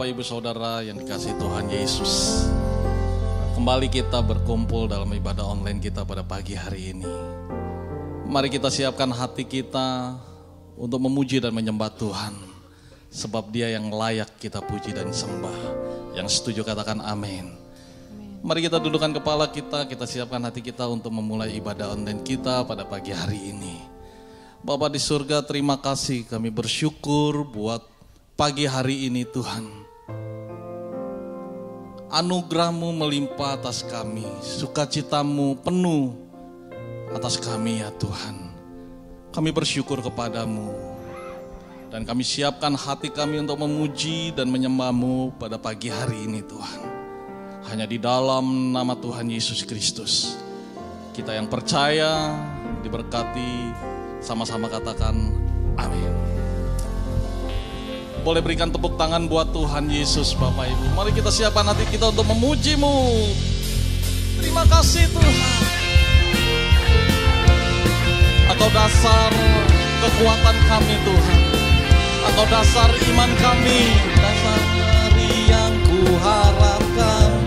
Bapak Ibu Saudara yang dikasihi Tuhan Yesus, kembali kita berkumpul dalam ibadah online kita pada pagi hari ini. Mari kita siapkan hati kita untuk memuji dan menyembah Tuhan, sebab Dia yang layak kita puji dan sembah. Yang setuju katakan amin. Mari kita dudukkan kepala kita siapkan hati kita untuk memulai ibadah online kita pada pagi hari ini. Bapa di surga, terima kasih, kami bersyukur buat pagi hari ini Tuhan. Anugerah-Mu melimpah atas kami, sukacita-Mu penuh atas kami ya Tuhan. Kami bersyukur kepadamu dan kami siapkan hati kami untuk memuji dan menyembah-Mu pada pagi hari ini Tuhan. Hanya di dalam nama Tuhan Yesus Kristus kita yang percaya diberkati, sama-sama katakan amin. Boleh berikan tepuk tangan buat Tuhan Yesus Bapak Ibu. Mari kita siapkan hati kita untuk memuji-Mu. Terima kasih Tuhan. Engkau dasar kekuatan kami Tuhan. Engkau dasar iman kami. Dasar dari yang kuharapkan.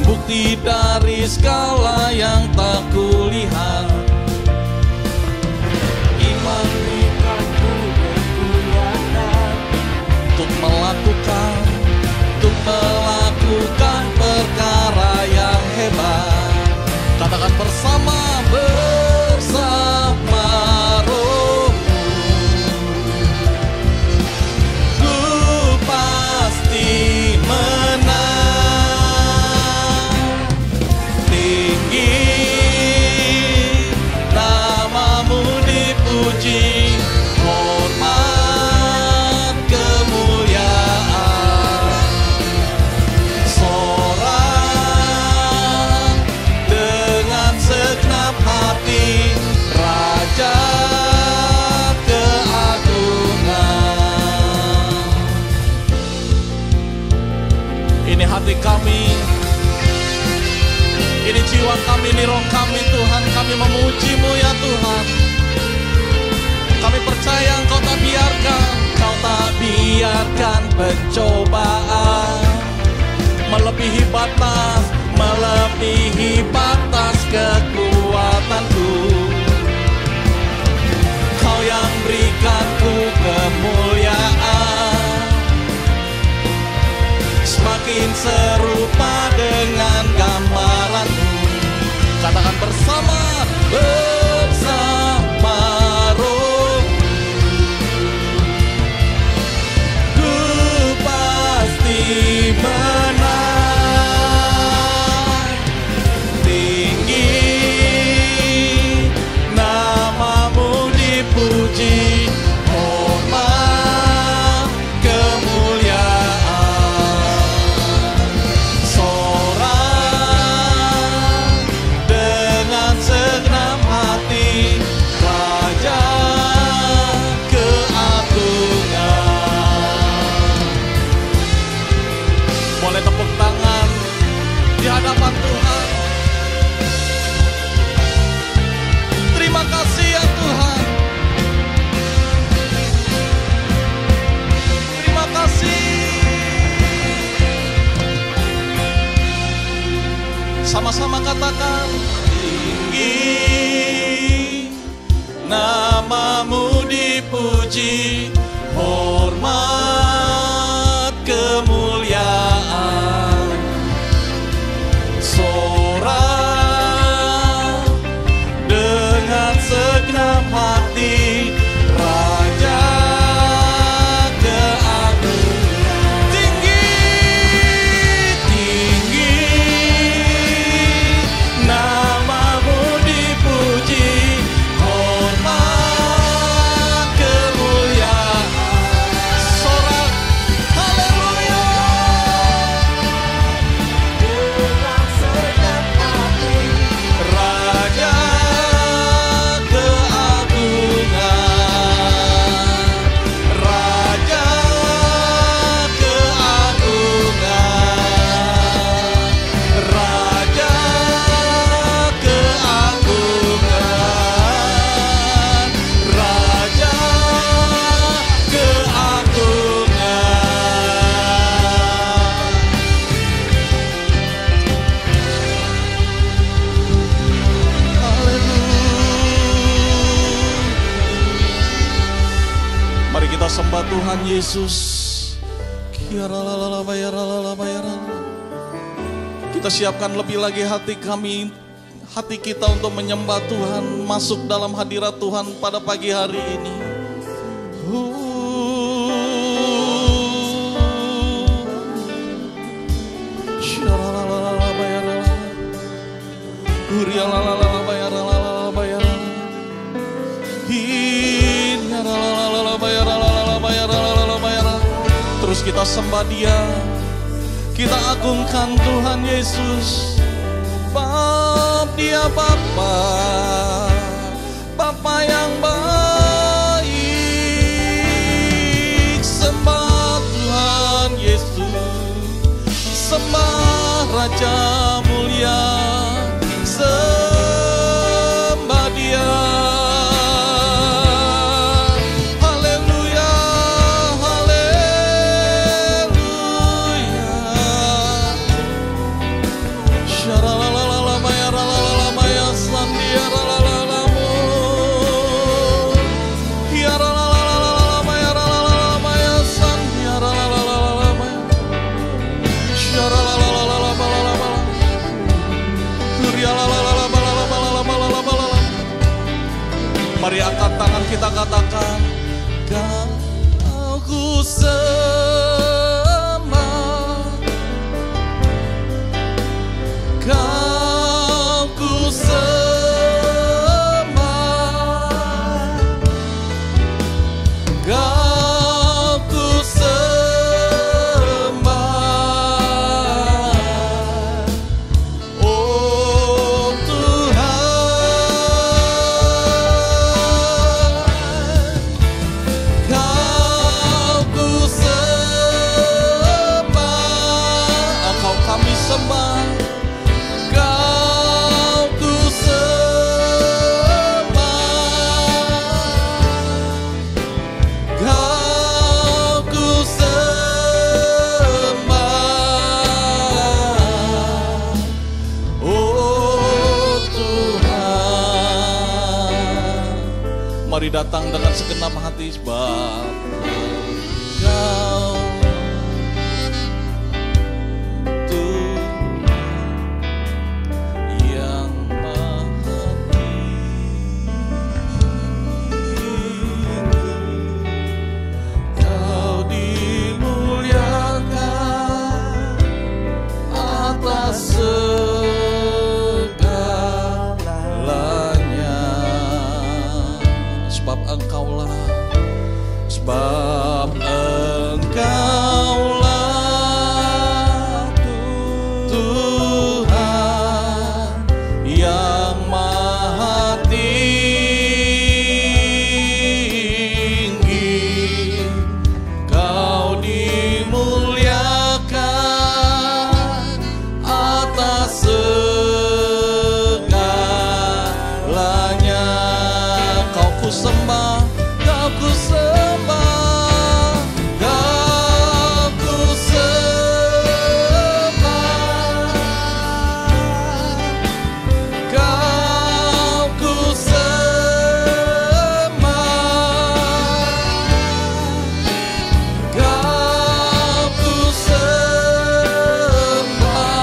Bukti dari segala yang tak kulihat. Iman untuk melakukan perkara yang hebat. Katakan bersama Roh-Mu, ku pasti menang. Tinggi nama-Mu dipuji, hormat kemuliaan. Sorak dengan segenap hati, Raja keagungan. Ini hati kami, ini jiwa kami, ini roh kami Tuhan. Kami memuji-Mu ya Tuhan. Kami percaya Engkau tak biarkan pencobaan melebihi batas kekuatanku. Kau yang berikanku kemuliaan, semakin serupa dengan gambaran-Mu. Katakan bersama Roh, ku pasti menang. Tinggi nama-Mu dipuji, hormat kemuliaan. Sorak dengan segenap hati, Raja keagungan. Boleh tepuk tangan di hadapan Tuhan. Terima kasih ya Tuhan. Terima kasih. Sama-sama katakan, tinggi nama-Mu dipuji, hormat kemuliaan. Sorak dengan segenap hati, Raja keagungan. Tinggi nama-Mu dipuji, hormat kemuliaan. sembah Tuhan Yesus. Kita siapkan lebih lagi hati kami, hati kita untuk menyembah Tuhan, masuk dalam hadirat Tuhan pada pagi hari ini. Terus kita sembah Dia, kita agungkan Tuhan Yesus. Dia Bapa, Bapa yang baik. Sembah Tuhan Yesus, sembah Raja mulia, sembah Dia. Mari angkat tangan kita katakan, Kau ku sembah, Kau ku sembah, Kau ku sembah, oh Tuhan, Kau ku sembah, Engkau kami sembah, Kau ku sembah, Kau ku sembah, oh Tuhan. Mari datang dengan segenap hati, sebab Kau Tuhan yang Maha Tinggi. Kau dimuliakan atas segalanya, sebab Engkaulah Tuhan yang Maha Tinggi. Kau dimuliakan atas segalanya. Kau ku sembah, Kau ku sembah, Kau ku sembah, Kau ku sembah, Kau ku sembah,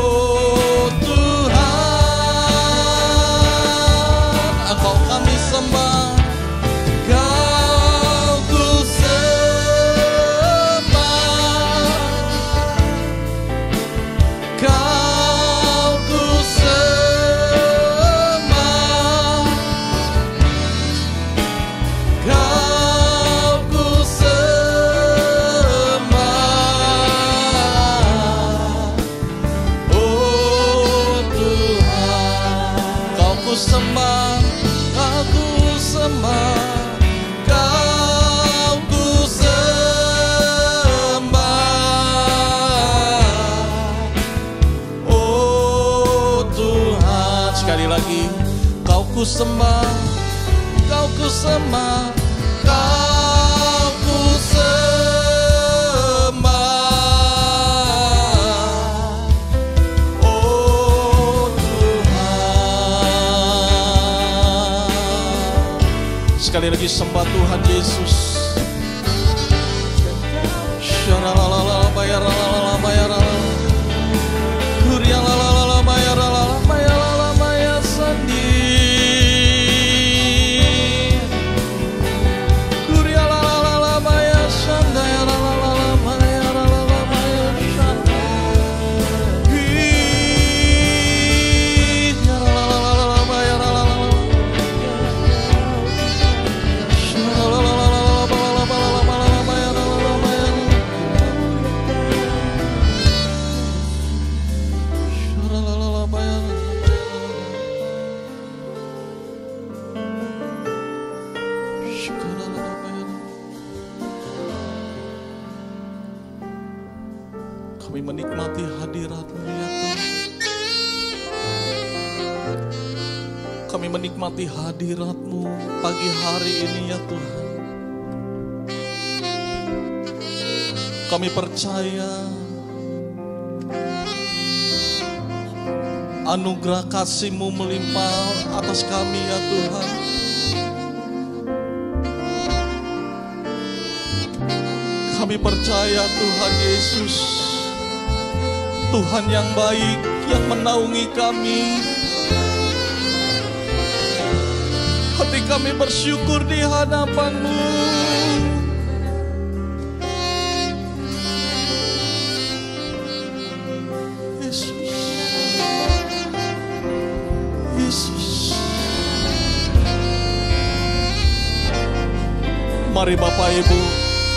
oh Tuhan, Engkau kami sembah, Kau ku sembah, Kau ku sembah, Kau ku sembah, oh Tuhan. Kau ku sembah, Kau ku sembah, Kau ku sembah, oh Tuhan. Sekali lagi, Kau ku sembah, Kau ku sembah, Kau ku sembah, oh Tuhan. sekali lagi sembah Tuhan Yesus. Syaralala bayaralala bayarala. Hurialala bayarala bayarala bayar sandi. Hurialala bayar sandayarala bayarala bayar sandi. Hurialala bayarala. Kami menikmati hadirat-Mu ya Tuhan. Kami menikmati hadirat-Mu pagi hari ini ya Tuhan. Kami percaya anugerah kasih-Mu melimpah atas kami ya Tuhan. Kami percaya Tuhan Yesus, Tuhan yang baik, yang menaungi kami. Hati kami bersyukur di hadapan-Mu. Yesus, Yesus. Mari Bapak Ibu,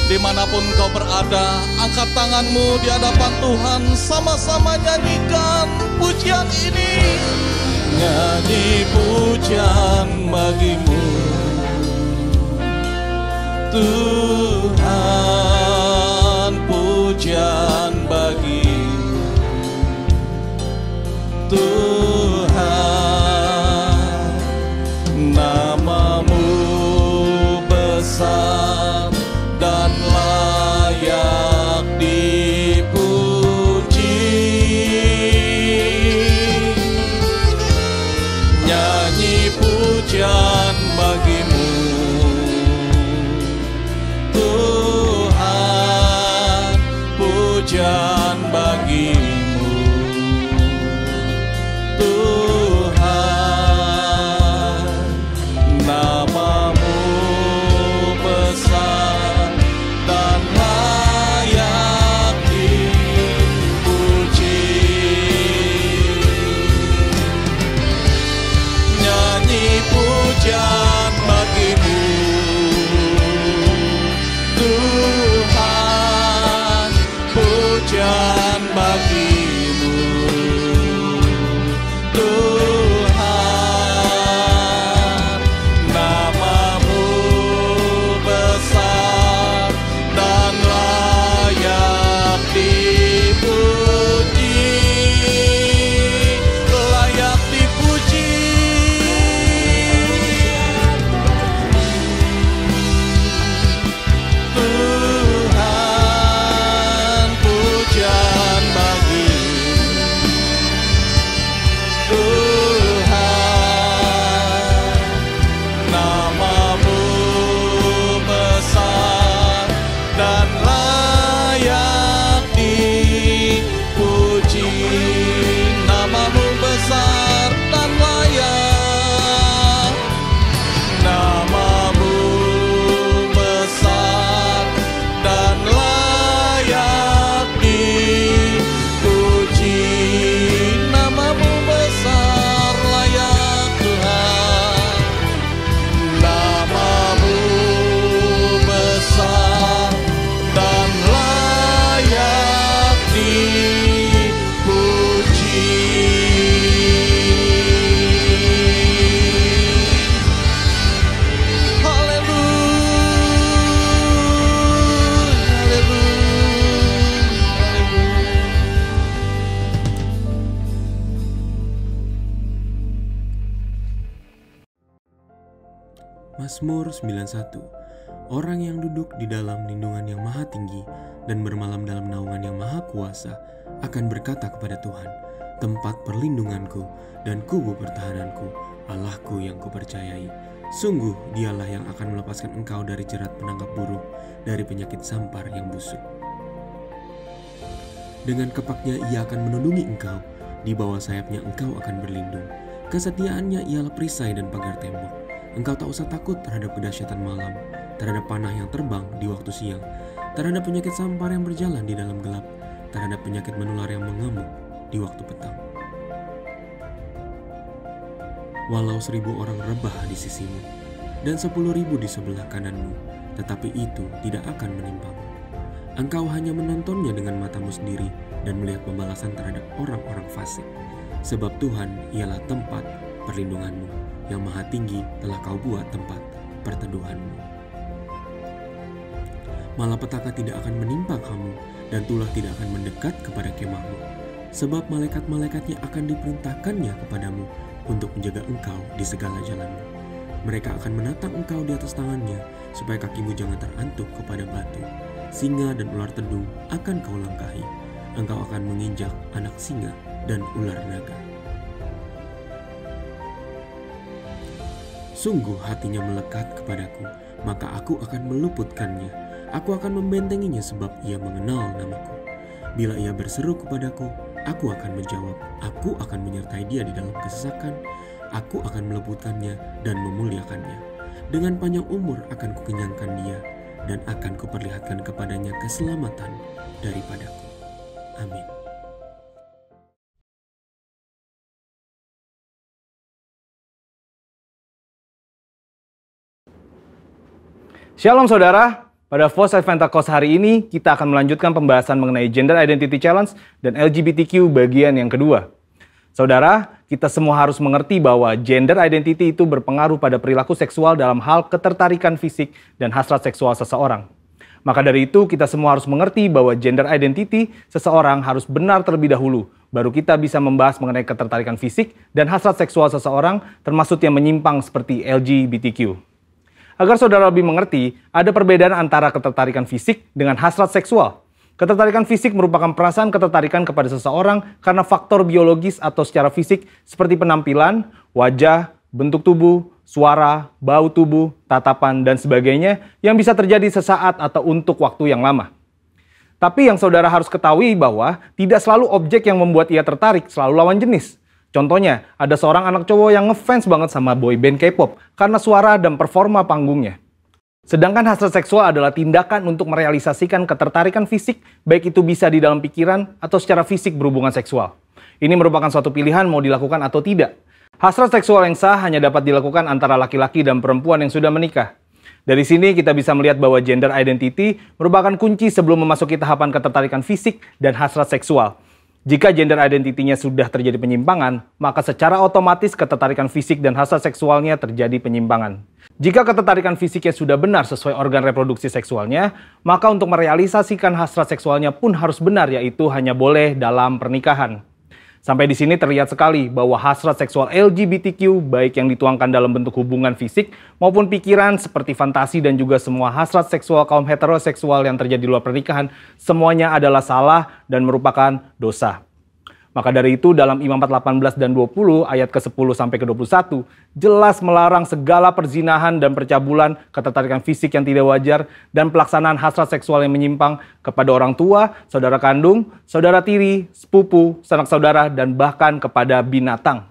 dimanapun kau berada, angkat tanganmu di hadapan Tuhan, sama-sama nyanyikan pujian ini. Nyanyi pujian bagi-Mu Tuhan, pujian bagi-Mu Tuhan. Nama-Mu besar dan layak dipuji. Nyanyi pujian bagi-Mu Tuhan, pujian bagi-Mu Tuhan. Nama-Mu besar dan layak dipuji. Nyanyi pujian bagi-Mu Tuhan, pujian bagi-Mu Tuhan. Nama-Mu besar dan layak dipuji, layak dipuji. Tuhan, pujian bagi-Mu Tuhan. Nama-Mu besar dan layak dipuji. Nama-Mu besar dan layak. Nama-Mu besar dan layak dipuji. Nama-Mu besar layak Tuhan. Nama-Mu besar dan layak dipuji. Haleluya, haleluya. Mazmur 91. Orang yang duduk di dalam lindungan yang maha tinggi dan bermalam dalam naungan yang maha kuasa akan berkata kepada Tuhan, tempat perlindunganku dan kubu pertahananku, Allahku yang kupercayai. Sungguh dialah yang akan melepaskan engkau dari jerat penangkap burung, dari penyakit sampar yang busuk. Dengan kepaknya ia akan melindungi engkau, di bawah sayapnya engkau akan berlindung. Kesetiaannya ialah perisai dan pagar tembok. Engkau tak usah takut terhadap kedahsyatan malam, terhadap panah yang terbang di waktu siang, terhadap penyakit sampar yang berjalan di dalam gelap, terhadap penyakit menular yang mengamuk di waktu petang. Walau 1.000 orang rebah di sisimu dan 10.000 di sebelah kananmu, tetapi itu tidak akan menimpamu. Engkau hanya menontonnya dengan matamu sendiri dan melihat pembalasan terhadap orang-orang fasik. Sebab Tuhan ialah tempat perlindunganmu, yang maha tinggi telah kau buat tempat perteduhanmu. Malapetaka tidak akan menimpa kamu, dan tulah tidak akan mendekat kepada kemahmu. Sebab malaikat-malaikatnya akan diperintahkannya kepadamu untuk menjaga engkau di segala jalanmu. Mereka akan menatang engkau di atas tangannya, supaya kakimu jangan terantuk kepada batu. Singa dan ular tedung akan kau langkahi. Engkau akan menginjak anak singa dan ular naga. Sungguh hatinya melekat kepadaku, maka aku akan meluputkannya. Aku akan membentenginya sebab ia mengenal namaku. Bila ia berseru kepadaku, aku akan menjawab. Aku akan menyertai dia di dalam kesesakan. Aku akan meluputkannya dan memuliakannya. Dengan panjang umur akan kukenyangkan dia, dan akan kuperlihatkan kepadanya keselamatan daripadaku. Amin. Shalom saudara, pada Voice Adventakos hari ini kita akan melanjutkan pembahasan mengenai Gender Identity Challenge dan LGBTQ bagian yang kedua. Saudara, kita semua harus mengerti bahwa gender identity itu berpengaruh pada perilaku seksual dalam hal ketertarikan fisik dan hasrat seksual seseorang. Maka dari itu kita semua harus mengerti bahwa gender identity seseorang harus benar terlebih dahulu, baru kita bisa membahas mengenai ketertarikan fisik dan hasrat seksual seseorang, termasuk yang menyimpang seperti LGBTQ. Agar saudara lebih mengerti, ada perbedaan antara ketertarikan fisik dengan hasrat seksual. Ketertarikan fisik merupakan perasaan ketertarikan kepada seseorang karena faktor biologis atau secara fisik seperti penampilan, wajah, bentuk tubuh, suara, bau tubuh, tatapan, dan sebagainya yang bisa terjadi sesaat atau untuk waktu yang lama. Tapi yang saudara harus ketahui bahwa tidak selalu objek yang membuat ia tertarik selalu lawan jenis. Contohnya, ada seorang anak cowok yang ngefans banget sama boyband K-pop karena suara dan performa panggungnya. Sedangkan hasrat seksual adalah tindakan untuk merealisasikan ketertarikan fisik, baik itu bisa di dalam pikiran atau secara fisik berhubungan seksual. Ini merupakan suatu pilihan mau dilakukan atau tidak. Hasrat seksual yang sah hanya dapat dilakukan antara laki-laki dan perempuan yang sudah menikah. Dari sini kita bisa melihat bahwa gender identity merupakan kunci sebelum memasuki tahapan ketertarikan fisik dan hasrat seksual. Jika gender identity-nya sudah terjadi penyimpangan, maka secara otomatis ketertarikan fisik dan hasrat seksualnya terjadi penyimpangan. Jika ketertarikan fisiknya sudah benar sesuai organ reproduksi seksualnya, maka untuk merealisasikan hasrat seksualnya pun harus benar, yaitu hanya boleh dalam pernikahan. Sampai di sini terlihat sekali bahwa hasrat seksual LGBTQ, baik yang dituangkan dalam bentuk hubungan fisik maupun pikiran seperti fantasi dan juga semua hasrat seksual kaum heteroseksual yang terjadi di luar pernikahan, semuanya adalah salah dan merupakan dosa. Maka dari itu dalam Imamat 18 dan 20 ayat ke-10 sampai ke-21 jelas melarang segala perzinahan dan percabulan, ketertarikan fisik yang tidak wajar, dan pelaksanaan hasrat seksual yang menyimpang kepada orang tua, saudara kandung, saudara tiri, sepupu, sanak saudara, dan bahkan kepada binatang.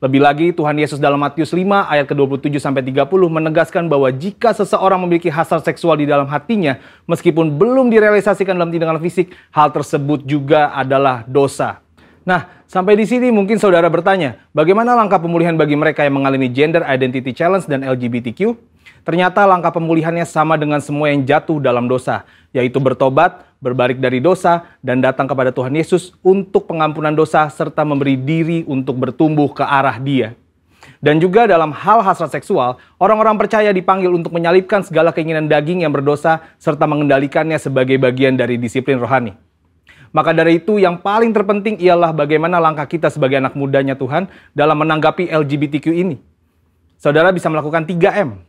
Lebih lagi Tuhan Yesus dalam Matius 5 ayat ke-27 sampai 30 menegaskan bahwa jika seseorang memiliki hasrat seksual di dalam hatinya meskipun belum direalisasikan dalam tindakan fisik, hal tersebut juga adalah dosa. Nah, sampai di sini mungkin saudara bertanya, bagaimana langkah pemulihan bagi mereka yang mengalami Gender Identity Challenge dan LGBTQ? Ternyata langkah pemulihannya sama dengan semua yang jatuh dalam dosa, yaitu bertobat, berbalik dari dosa, dan datang kepada Tuhan Yesus untuk pengampunan dosa serta memberi diri untuk bertumbuh ke arah Dia. Dan juga dalam hal hasrat seksual, orang-orang percaya dipanggil untuk menyalipkan segala keinginan daging yang berdosa serta mengendalikannya sebagai bagian dari disiplin rohani. Maka dari itu yang paling terpenting ialah bagaimana langkah kita sebagai anak mudanya Tuhan dalam menanggapi LGBTQ ini. Saudara bisa melakukan 3M.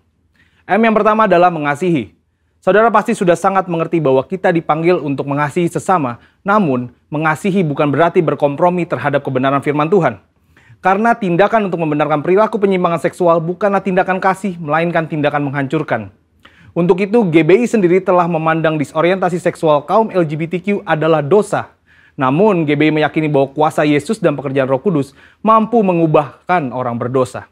M yang pertama adalah mengasihi. Saudara pasti sudah sangat mengerti bahwa kita dipanggil untuk mengasihi sesama, namun mengasihi bukan berarti berkompromi terhadap kebenaran firman Tuhan. Karena tindakan untuk membenarkan perilaku penyimpangan seksual bukanlah tindakan kasih, melainkan tindakan menghancurkan. Untuk itu, GBI sendiri telah memandang disorientasi seksual kaum LGBTQ adalah dosa. Namun, GBI meyakini bahwa kuasa Yesus dan pekerjaan Roh Kudus mampu mengubahkan orang berdosa.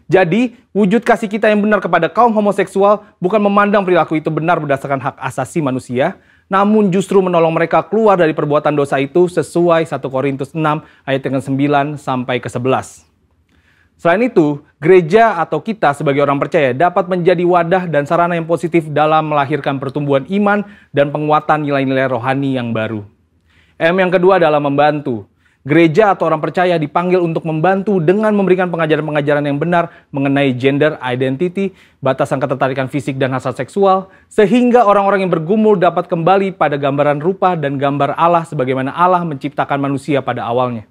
Jadi, wujud kasih kita yang benar kepada kaum homoseksual bukan memandang perilaku itu benar berdasarkan hak asasi manusia, namun justru menolong mereka keluar dari perbuatan dosa itu sesuai 1 Korintus 6 ayat yang ke-9 sampai ke-11. Selain itu, gereja atau kita sebagai orang percaya dapat menjadi wadah dan sarana yang positif dalam melahirkan pertumbuhan iman dan penguatan nilai-nilai rohani yang baru. M yang kedua adalah membantu. Gereja atau orang percaya dipanggil untuk membantu dengan memberikan pengajaran-pengajaran yang benar mengenai gender identity, batasan ketertarikan fisik dan hasrat seksual, sehingga orang-orang yang bergumul dapat kembali pada gambaran rupa dan gambar Allah sebagaimana Allah menciptakan manusia pada awalnya.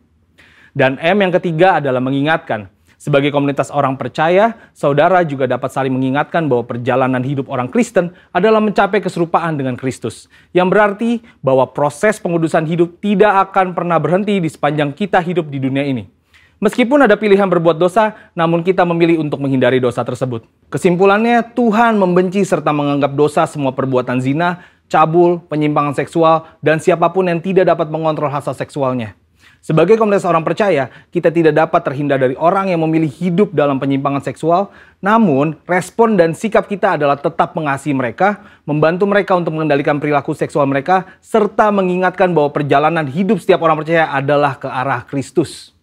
Dan M yang ketiga adalah mengingatkan. Sebagai komunitas orang percaya, saudara juga dapat saling mengingatkan bahwa perjalanan hidup orang Kristen adalah mencapai keserupaan dengan Kristus. Yang berarti bahwa proses pengudusan hidup tidak akan pernah berhenti di sepanjang kita hidup di dunia ini. Meskipun ada pilihan berbuat dosa, namun kita memilih untuk menghindari dosa tersebut. Kesimpulannya, Tuhan membenci serta menganggap dosa semua perbuatan zina, cabul, penyimpangan seksual, dan siapapun yang tidak dapat mengontrol hasrat seksualnya. Sebagai komunitas orang percaya, kita tidak dapat terhindar dari orang yang memilih hidup dalam penyimpangan seksual, namun respon dan sikap kita adalah tetap mengasihi mereka, membantu mereka untuk mengendalikan perilaku seksual mereka, serta mengingatkan bahwa perjalanan hidup setiap orang percaya adalah ke arah Kristus.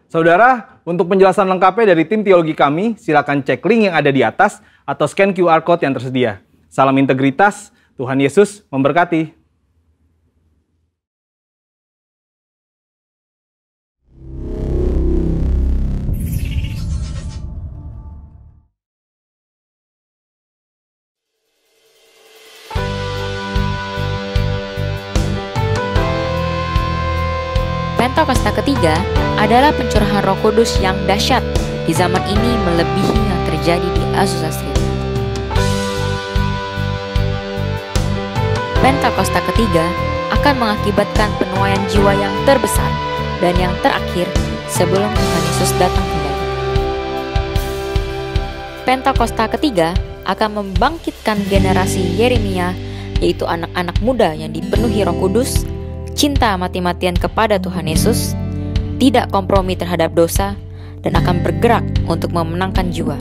Saudara, untuk penjelasan lengkapnya dari tim teologi kami, silakan cek link yang ada di atas atau scan QR Code yang tersedia. Salam integritas, Tuhan Yesus memberkati. Pentakosta ketiga adalah pencurahan Roh Kudus yang dahsyat di zaman ini melebihi yang terjadi di Azusa Street. Pentakosta ketiga akan mengakibatkan penuaian jiwa yang terbesar dan yang terakhir sebelum Tuhan Yesus datang kembali. Pentakosta ketiga akan membangkitkan generasi Yeremia, yaitu anak-anak muda yang dipenuhi Roh Kudus, cinta mati-matian kepada Tuhan Yesus, tidak kompromi terhadap dosa, dan akan bergerak untuk memenangkan jiwa.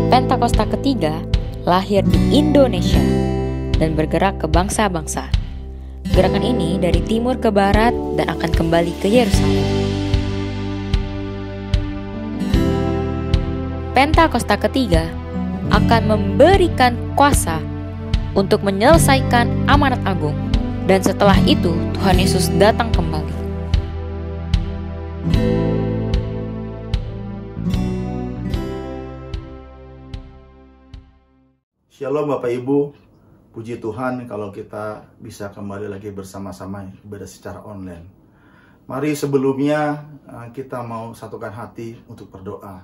Pentakosta ketiga lahir di Indonesia dan bergerak ke bangsa-bangsa. Gerakan ini dari timur ke barat dan akan kembali ke Yerusalem. Pentakosta ketiga akan memberikan kuasa untuk menyelesaikan amanat agung, dan setelah itu Tuhan Yesus datang kembali. Shalom Bapak Ibu, puji Tuhan kalau kita bisa kembali lagi bersama-sama ibadah secara online. Mari sebelumnya kita mau satukan hati untuk berdoa.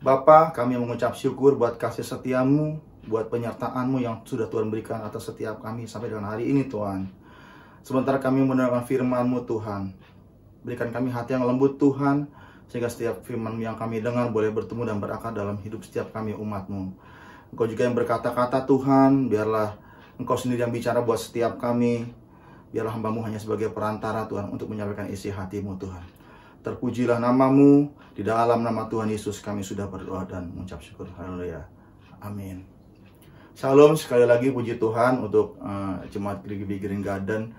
Bapa, kami mengucap syukur buat kasih setiamu, buat penyertaan-Mu yang sudah Tuhan berikan atas setiap kami sampai dengan hari ini Tuhan. Sementara kami mendengarkan firman-Mu Tuhan, berikan kami hati yang lembut Tuhan, sehingga setiap firman yang kami dengar boleh bertemu dan berakar dalam hidup setiap kami umat-Mu. Engkau juga yang berkata-kata Tuhan, biarlah Engkau sendiri yang bicara buat setiap kami, biarlah hamba-Mu hanya sebagai perantara Tuhan untuk menyampaikan isi hati-Mu Tuhan. Terpujilah nama-Mu, di dalam nama Tuhan Yesus kami sudah berdoa dan mengucap syukur. Haleluya. Amin. Shalom, sekali lagi puji Tuhan untuk Jemaat GBI Green Garden.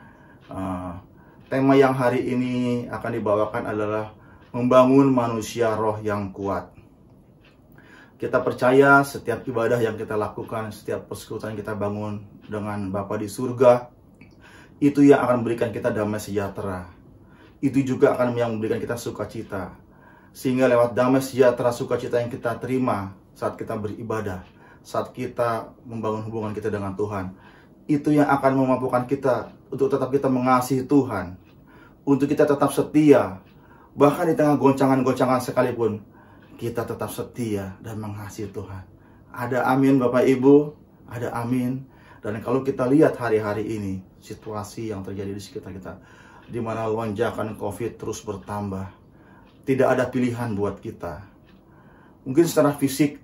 Tema yang hari ini akan dibawakan adalah membangun manusia roh yang kuat. Kita percaya setiap ibadah yang kita lakukan, setiap persekutuan yang kita bangun dengan Bapa di surga, itu yang akan memberikan kita damai sejahtera. Itu juga akan yang memberikan kita sukacita. Sehingga lewat damai sejahtera, sukacita yang kita terima saat kita beribadah, saat kita membangun hubungan kita dengan Tuhan, itu yang akan memampukan kita untuk tetap kita mengasihi Tuhan, untuk kita tetap setia, bahkan di tengah goncangan-goncangan sekalipun, kita tetap setia dan mengasihi Tuhan. Ada amin Bapak Ibu? Ada amin? Dan kalau kita lihat hari-hari ini, situasi yang terjadi di sekitar kita, di mana lonjakan COVID terus bertambah, tidak ada pilihan buat kita. Mungkin secara fisik,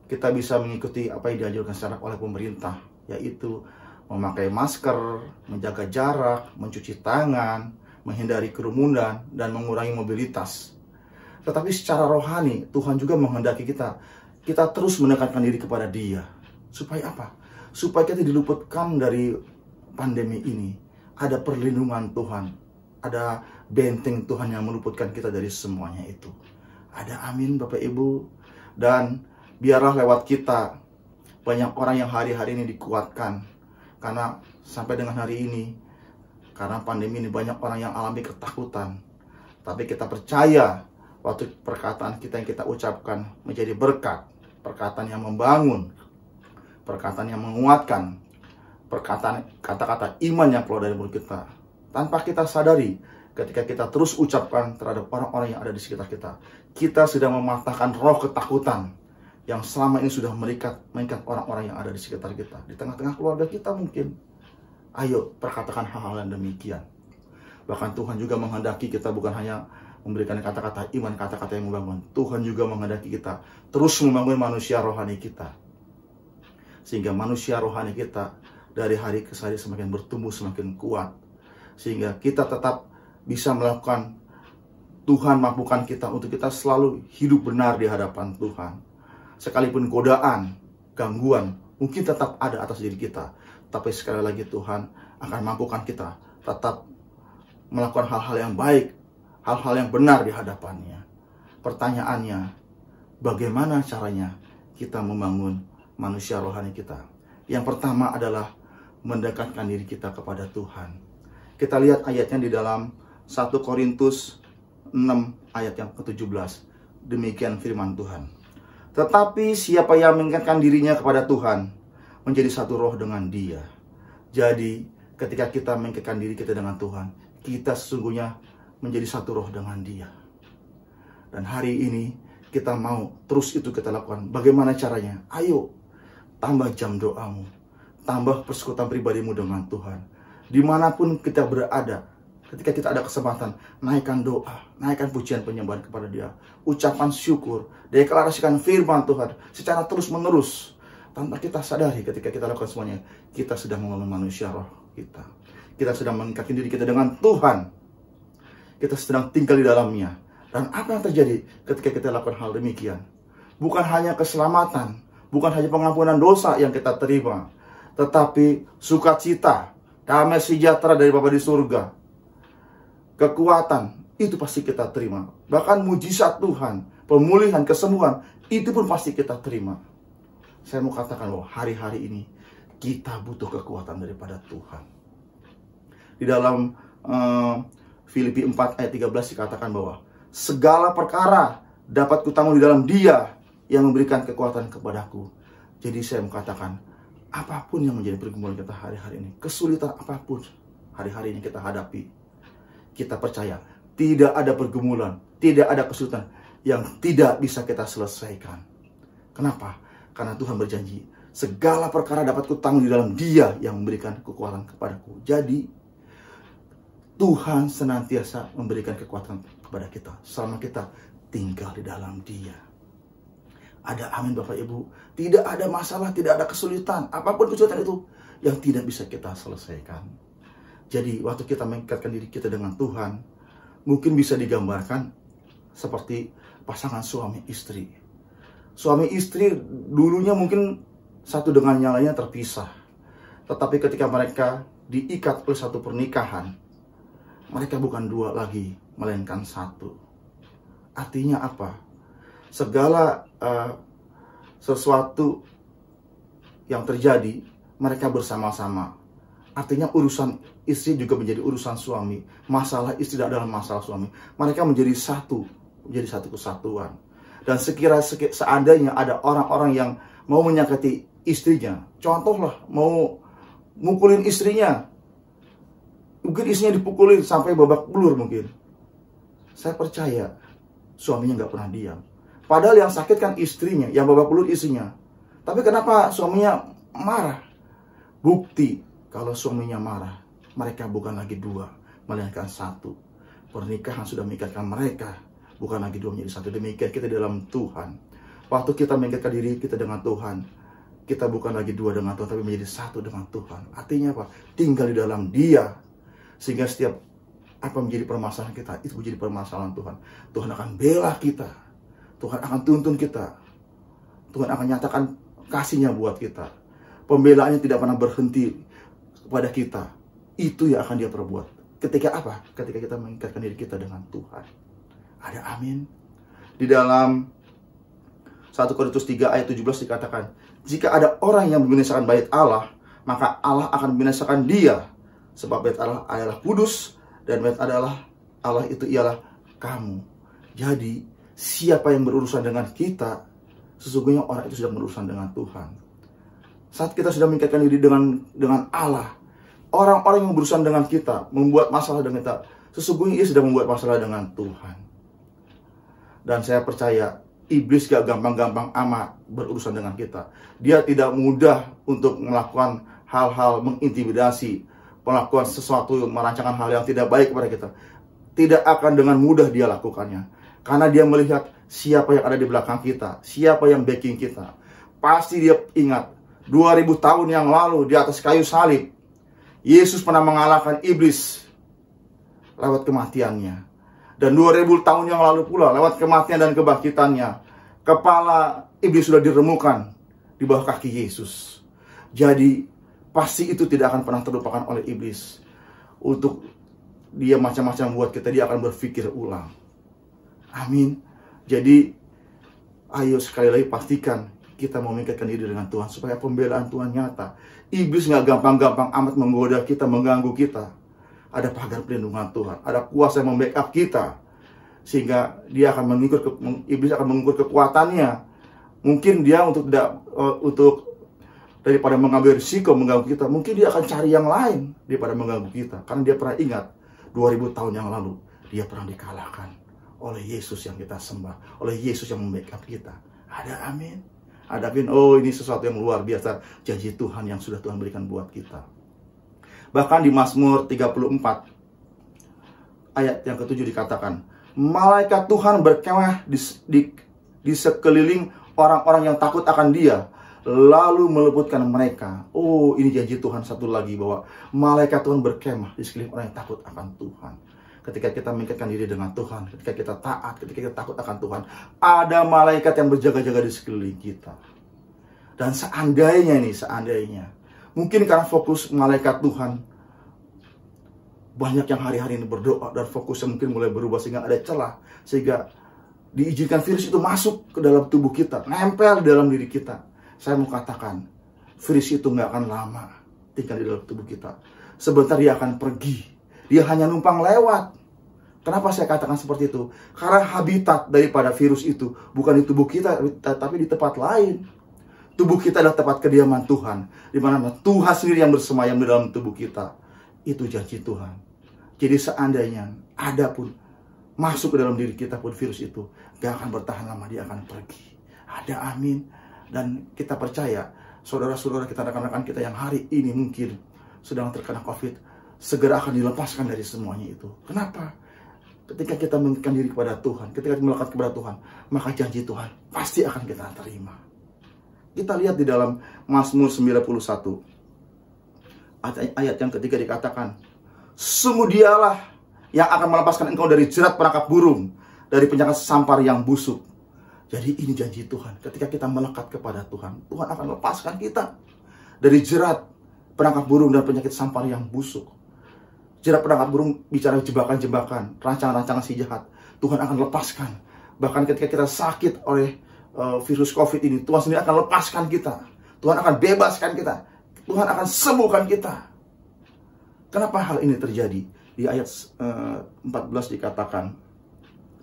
kita bisa mengikuti apa yang dianjurkan secara oleh pemerintah, yaitu memakai masker, menjaga jarak, mencuci tangan, menghindari kerumunan, dan mengurangi mobilitas. Tetapi secara rohani, Tuhan juga menghendaki kita terus mendekatkan diri kepada Dia. Supaya apa? Supaya kita diluputkan dari pandemi ini. Ada perlindungan Tuhan, ada benteng Tuhan yang meluputkan kita dari semuanya itu. Ada amin Bapak Ibu. Dan biarlah lewat kita banyak orang yang hari-hari ini dikuatkan. Karena sampai dengan hari ini, karena pandemi ini banyak orang yang alami ketakutan. Tapi kita percaya waktu perkataan kita yang kita ucapkan menjadi berkat, perkataan yang membangun, perkataan yang menguatkan, perkataan kata-kata iman yang keluar dari mulut kita. Tanpa kita sadari, ketika kita terus ucapkan terhadap orang-orang yang ada di sekitar kita sedang mematahkan roh ketakutan yang selama ini sudah mengikat orang-orang yang ada di sekitar kita. Di tengah-tengah keluarga kita mungkin. Ayo, perkatakan hal-hal yang demikian. Bahkan Tuhan juga menghendaki kita bukan hanya memberikan kata-kata iman, kata-kata yang membangun. Tuhan juga menghendaki kita terus membangun manusia rohani kita. Sehingga manusia rohani kita dari hari ke hari semakin bertumbuh, semakin kuat. Sehingga kita tetap bisa melakukan, Tuhan mampukan kita untuk kita selalu hidup benar di hadapan Tuhan. Sekalipun godaan, gangguan, mungkin tetap ada atas diri kita. Tapi sekali lagi Tuhan akan mampukan kita tetap melakukan hal-hal yang baik, hal-hal yang benar di hadapannya. Pertanyaannya, bagaimana caranya kita membangun manusia rohani kita? Yang pertama adalah mendekatkan diri kita kepada Tuhan. Kita lihat ayatnya di dalam 1 Korintus 6 ayat yang ke-17. Demikian firman Tuhan. Tetapi siapa yang mengikatkan dirinya kepada Tuhan, menjadi satu roh dengan Dia. Jadi, ketika kita mengikatkan diri kita dengan Tuhan, kita sesungguhnya menjadi satu roh dengan Dia. Dan hari ini, kita mau terus itu kita lakukan. Bagaimana caranya? Ayo, tambah jam doamu. Tambah persekutuan pribadimu dengan Tuhan. Dimanapun kita berada, ketika kita ada kesempatan, naikkan doa, naikkan pujian penyembahan kepada Dia. Ucapan syukur, deklarasikan firman Tuhan secara terus-menerus. Tanpa kita sadari ketika kita lakukan semuanya, kita sedang membangun manusia roh kita. Kita sedang mengikatkan diri kita dengan Tuhan. Kita sedang tinggal di dalamnya. Dan apa yang terjadi ketika kita lakukan hal demikian? Bukan hanya keselamatan, bukan hanya pengampunan dosa yang kita terima, tetapi sukacita, damai sejahtera dari Bapa di surga, kekuatan, itu pasti kita terima. Bahkan mujizat Tuhan, pemulihan, kesembuhan, itu pun pasti kita terima. Saya mau katakan bahwa hari-hari ini kita butuh kekuatan daripada Tuhan. Di dalam Filipi 4 ayat 13 dikatakan bahwa segala perkara dapat kutanggung di dalam Dia yang memberikan kekuatan kepadaku. Jadi saya mau katakan, apapun yang menjadi pergumulan kita hari-hari ini, kesulitan apapun hari-hari ini kita hadapi, kita percaya tidak ada pergumulan, tidak ada kesulitan yang tidak bisa kita selesaikan. Kenapa? Karena Tuhan berjanji, segala perkara dapat kutanggung di dalam Dia yang memberikan kekuatan kepadaku. Jadi, Tuhan senantiasa memberikan kekuatan kepada kita selama kita tinggal di dalam Dia. Ada amin Bapak Ibu. Tidak ada masalah, tidak ada kesulitan. Apapun kesulitan itu yang tidak bisa kita selesaikan. Jadi, waktu kita mengikatkan diri kita dengan Tuhan, mungkin bisa digambarkan seperti pasangan suami istri. Suami istri dulunya mungkin satu dengan yang lainnya terpisah. Tetapi ketika mereka diikat oleh satu pernikahan, mereka bukan dua lagi, melainkan satu. Artinya apa? Segala sesuatu yang terjadi, mereka bersama-sama. Artinya urusan istri juga menjadi urusan suami. Masalah istri adalah masalah suami. Mereka menjadi satu kesatuan. Dan seandainya ada orang-orang yang mau menyakiti istrinya, contohlah mau mukulin istrinya, mungkin istrinya dipukulin sampai babak belur mungkin. Saya percaya suaminya nggak pernah diam. Padahal yang sakit kan istrinya, yang babak belur istrinya. Tapi kenapa suaminya marah? bukti kalau suaminya marah, mereka bukan lagi dua, melainkan satu. Pernikahan sudah mengikatkan mereka, bukan lagi dua menjadi satu. Demikian kita dalam Tuhan. Waktu kita mengikatkan diri kita dengan Tuhan, kita bukan lagi dua dengan Tuhan, tapi menjadi satu dengan Tuhan. Artinya apa? Tinggal di dalam Dia. Sehingga setiap apa menjadi permasalahan kita, itu menjadi permasalahan Tuhan. Tuhan akan bela kita. Tuhan akan tuntun kita. Tuhan akan nyatakan kasih-Nya buat kita. Pembelaannya tidak pernah berhenti kepada kita. Itu yang akan Dia perbuat. Ketika apa? Ketika kita mengikatkan diri kita dengan Tuhan. Ada amin. Di dalam 1 Korintus 3 ayat 17 dikatakan, jika ada orang yang membinasakan bait Allah, maka Allah akan membinasakan dia. Sebab bait Allah adalah kudus, dan bait Allah itu ialah kamu. Jadi, siapa yang berurusan dengan kita, sesungguhnya orang itu sedang berurusan dengan Tuhan. Saat kita sudah mengikatkan diri dengan Allah, orang-orang yang berurusan dengan kita, membuat masalah dengan kita, sesungguhnya ia sedang membuat masalah dengan Tuhan. Dan saya percaya, iblis gak gampang-gampang amat berurusan dengan kita. Dia tidak mudah untuk melakukan hal-hal mengintimidasi, melakukan sesuatu, merancangkan hal yang tidak baik kepada kita. Tidak akan dengan mudah dia lakukannya. Karena dia melihat siapa yang ada di belakang kita, siapa yang backing kita. Pasti dia ingat, 2000 tahun yang lalu di atas kayu salib, Yesus pernah mengalahkan iblis lewat kematiannya. Dan 2000 tahun yang lalu pula, lewat kematian dan kebangkitannya, kepala iblis sudah diremukan di bawah kaki Yesus. Jadi, pasti itu tidak akan pernah terlupakan oleh iblis. Untuk dia macam-macam buat kita, dia akan berpikir ulang. Amin. Jadi, ayo sekali lagi pastikan kita mau mengikatkan diri dengan Tuhan, supaya pembelaan Tuhan nyata. Iblis gak gampang-gampang amat menggoda kita, mengganggu kita. Ada pagar perlindungan Tuhan, ada kuasa yang membackup kita, sehingga dia akan iblis akan mengukur kekuatannya. Mungkin dia untuk daripada mengambil risiko mengganggu kita, mungkin dia akan cari yang lain daripada mengganggu kita, karena dia pernah ingat 2000 tahun yang lalu dia pernah dikalahkan oleh Yesus yang kita sembah, oleh Yesus yang membackup kita. Ada amin. Ada amin. Oh, ini sesuatu yang luar biasa, janji Tuhan yang sudah Tuhan berikan buat kita. Bahkan di Mazmur 34 ayat yang ke-7 dikatakan, malaikat Tuhan berkemah di sekeliling orang-orang yang takut akan Dia, lalu meluputkan mereka. Oh, ini janji Tuhan satu lagi, bahwa malaikat Tuhan berkemah di sekeliling orang yang takut akan Tuhan. Ketika kita mengikatkan diri dengan Tuhan, ketika kita taat, ketika kita takut akan Tuhan, ada malaikat yang berjaga-jaga di sekeliling kita. Dan seandainya, mungkin karena fokus malaikat Tuhan, banyak yang hari-hari ini berdoa dan fokusnya mungkin mulai berubah, sehingga ada celah, sehingga diizinkan virus itu masuk ke dalam tubuh kita, nempel di dalam diri kita. Saya mau katakan, virus itu nggak akan lama tinggal di dalam tubuh kita. Sebentar dia akan pergi. Dia hanya numpang lewat. Kenapa saya katakan seperti itu? Karena habitat daripada virus itu bukan di tubuh kita, tapi di tempat lain. Tubuh kita adalah tempat kediaman Tuhan, di mana Tuhan sendiri yang bersemayam di dalam tubuh kita. Itu janji Tuhan. Jadi seandainya ada pun masuk ke dalam diri kita pun virus itu, gak akan bertahan lama, dia akan pergi. Ada amin. Dan kita percaya, saudara-saudara kita, rekan-rekan kita yang hari ini mungkin sedang terkena COVID, segera akan dilepaskan dari semuanya itu. Kenapa? Ketika kita mengikatkan diri kepada Tuhan, ketika kita melekat kepada Tuhan, maka janji Tuhan pasti akan kita terima. Kita lihat di dalam Mazmur 91 ayat yang ketiga dikatakan, sungguh Dialah yang akan melepaskan engkau dari jerat perangkap burung, dari penyakit sampar yang busuk. Jadi ini janji Tuhan. Ketika kita melekat kepada Tuhan, Tuhan akan lepaskan kita dari jerat perangkap burung dan penyakit sampar yang busuk. Jerat perangkap burung bicara jebakan-jebakan, rancangan-rancangan si jahat. Tuhan akan lepaskan. Bahkan ketika kita sakit oleh virus COVID ini, Tuhan sendiri akan lepaskan kita. Tuhan akan bebaskan kita. Tuhan akan sembuhkan kita. Kenapa hal ini terjadi? Di ayat 14 dikatakan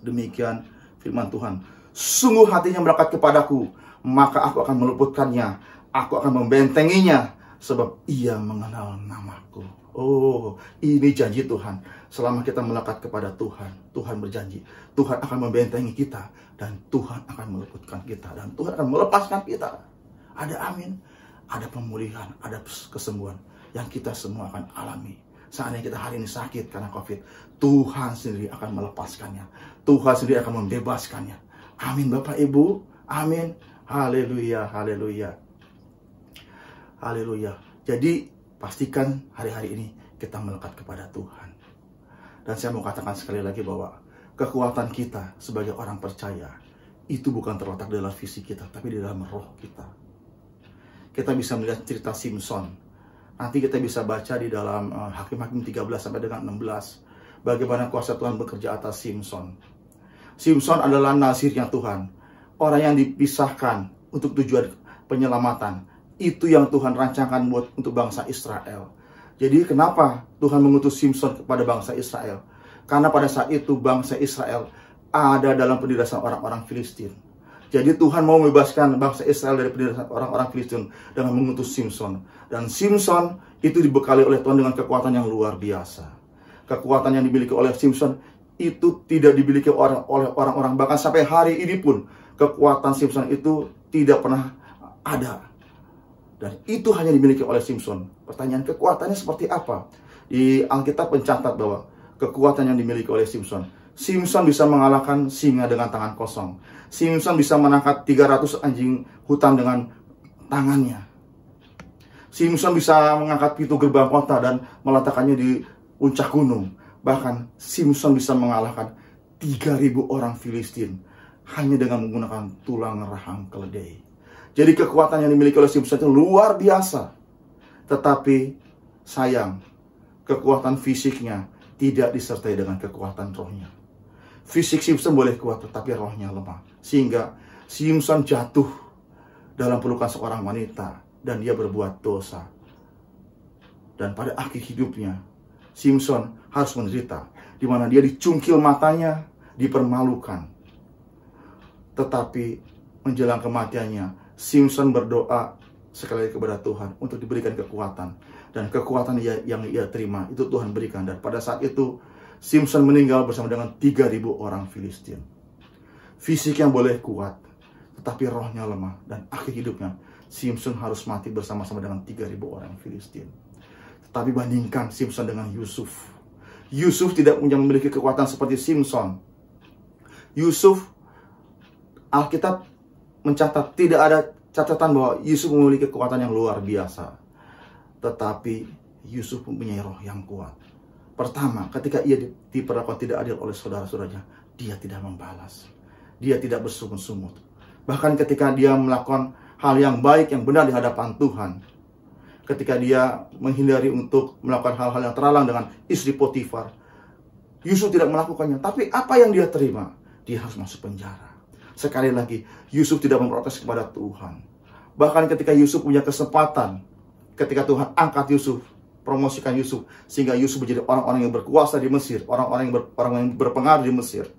demikian firman Tuhan. Sungguh hatinya melekat kepadaku, maka aku akan meluputkannya. Aku akan membentenginya, sebab ia mengenal namaku. Oh, ini janji Tuhan. Selama kita melekat kepada Tuhan, Tuhan berjanji, Tuhan akan membentengi kita, dan Tuhan akan meluputkan kita, dan Tuhan akan melepaskan kita. Ada amin. ada pemulihan, ada kesembuhan yang kita semua akan alami. Seandainya kita hari ini sakit karena COVID, Tuhan sendiri akan melepaskannya. Tuhan sendiri akan membebaskannya. Amin Bapak Ibu. Amin. Haleluya, haleluya. Haleluya. Jadi pastikan hari-hari ini kita melekat kepada Tuhan. Dan saya mau katakan sekali lagi bahwa kekuatan kita sebagai orang percaya itu bukan terletak dalam fisik kita, tapi di dalam roh kita. Kita bisa melihat cerita Simson. Nanti kita bisa baca di dalam Hakim-Hakim 13 sampai dengan 16 bagaimana kuasa Tuhan bekerja atas Simson. Simson adalah nazirnya Tuhan, orang yang dipisahkan untuk tujuan penyelamatan. Itu yang Tuhan rancangkan buat untuk bangsa Israel. Jadi kenapa Tuhan mengutus Simson kepada bangsa Israel? Karena pada saat itu bangsa Israel ada dalam penindasan orang-orang Filistin. Jadi Tuhan mau membebaskan bangsa Israel dari penindasan orang-orang Filistin dengan mengutus Simson. Dan Simson itu dibekali oleh Tuhan dengan kekuatan yang luar biasa. Kekuatan yang dimiliki oleh Simson itu tidak dimiliki oleh orang-orang. Bahkan sampai hari ini pun kekuatan Simson itu tidak pernah ada. Dan itu hanya dimiliki oleh Simson. Pertanyaan, kekuatannya seperti apa? Di Alkitab mencatat bahwa kekuatan yang dimiliki oleh Simson. Simson bisa mengalahkan singa dengan tangan kosong. Simson bisa menangkap 300 anjing hutan dengan tangannya. Simson bisa mengangkat pintu gerbang kota dan meletakkannya di puncak gunung. Bahkan Simson bisa mengalahkan 3.000 orang Filistin hanya dengan menggunakan tulang rahang keledai. Jadi kekuatan yang dimiliki oleh Simson itu luar biasa. Tetapi sayang, kekuatan fisiknya tidak disertai dengan kekuatan rohnya. Fisik Simson boleh kuat, tetapi rohnya lemah. Sehingga Simson jatuh dalam pelukan seorang wanita dan dia berbuat dosa. Dan pada akhir hidupnya, Simson harus menderita, di mana dia dicungkil matanya, dipermalukan. Tetapi menjelang kematiannya, Simson berdoa sekali lagi kepada Tuhan untuk diberikan kekuatan. Dan kekuatan yang ia terima itu Tuhan berikan. Dan pada saat itu Simson meninggal bersama dengan 3.000 orang Filistin. Fisik yang boleh kuat, tetapi rohnya lemah. Dan akhir hidupnya Simson harus mati bersama-sama dengan 3.000 orang Filistin. Tetapi bandingkan Simson dengan Yusuf. Yusuf tidak memiliki kekuatan seperti Simson. Yusuf, Alkitab mencatat, tidak ada catatan bahwa Yusuf memiliki kekuatan yang luar biasa. Tetapi Yusuf mempunyai roh yang kuat. Pertama, ketika ia diperlakukan tidak adil oleh saudara-saudaranya, dia tidak membalas. Dia tidak bersungut-sungut. Bahkan ketika dia melakukan hal yang baik, yang benar di hadapan Tuhan, ketika dia menghindari untuk melakukan hal-hal yang terlarang dengan istri Potifar, Yusuf tidak melakukannya. Tapi apa yang dia terima? Dia harus masuk penjara. Sekali lagi, Yusuf tidak memprotes kepada Tuhan. Bahkan ketika Yusuf punya kesempatan, ketika Tuhan angkat Yusuf, promosikan Yusuf, sehingga Yusuf menjadi orang-orang yang berkuasa di Mesir, orang-orang yang berpengaruh di Mesir.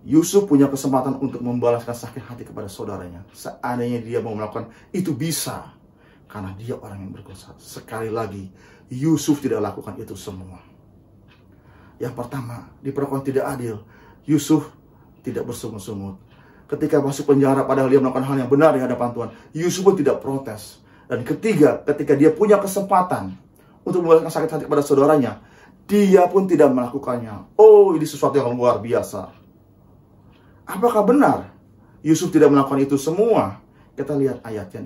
Yusuf punya kesempatan untuk membalaskan sakit hati kepada saudaranya. Seandainya dia mau melakukan itu bisa, karena dia orang yang berkuasa. Sekali lagi, Yusuf tidak lakukan itu semua. Yang pertama, diperlakukan tidak adil. Yusuf tidak bersungut-sungut. Ketika masuk penjara padahal dia melakukan hal yang benar di hadapan Tuhan, Yusuf pun tidak protes. Dan ketiga, ketika dia punya kesempatan untuk membalaskan sakit hati kepada saudaranya, dia pun tidak melakukannya. Oh, ini sesuatu yang luar biasa. Apakah benar Yusuf tidak melakukan itu semua? Kita lihat ayatnya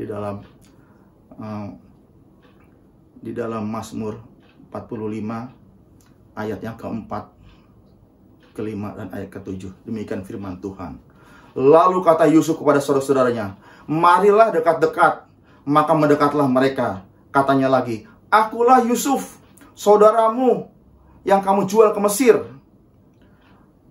di dalam Mazmur 45 ayat yang keempat, kelima, dan ayat ketujuh. Demikian firman Tuhan. Lalu kata Yusuf kepada saudara-saudaranya, marilah dekat-dekat. Maka mendekatlah mereka. Katanya lagi, akulah Yusuf, saudaramu yang kamu jual ke Mesir.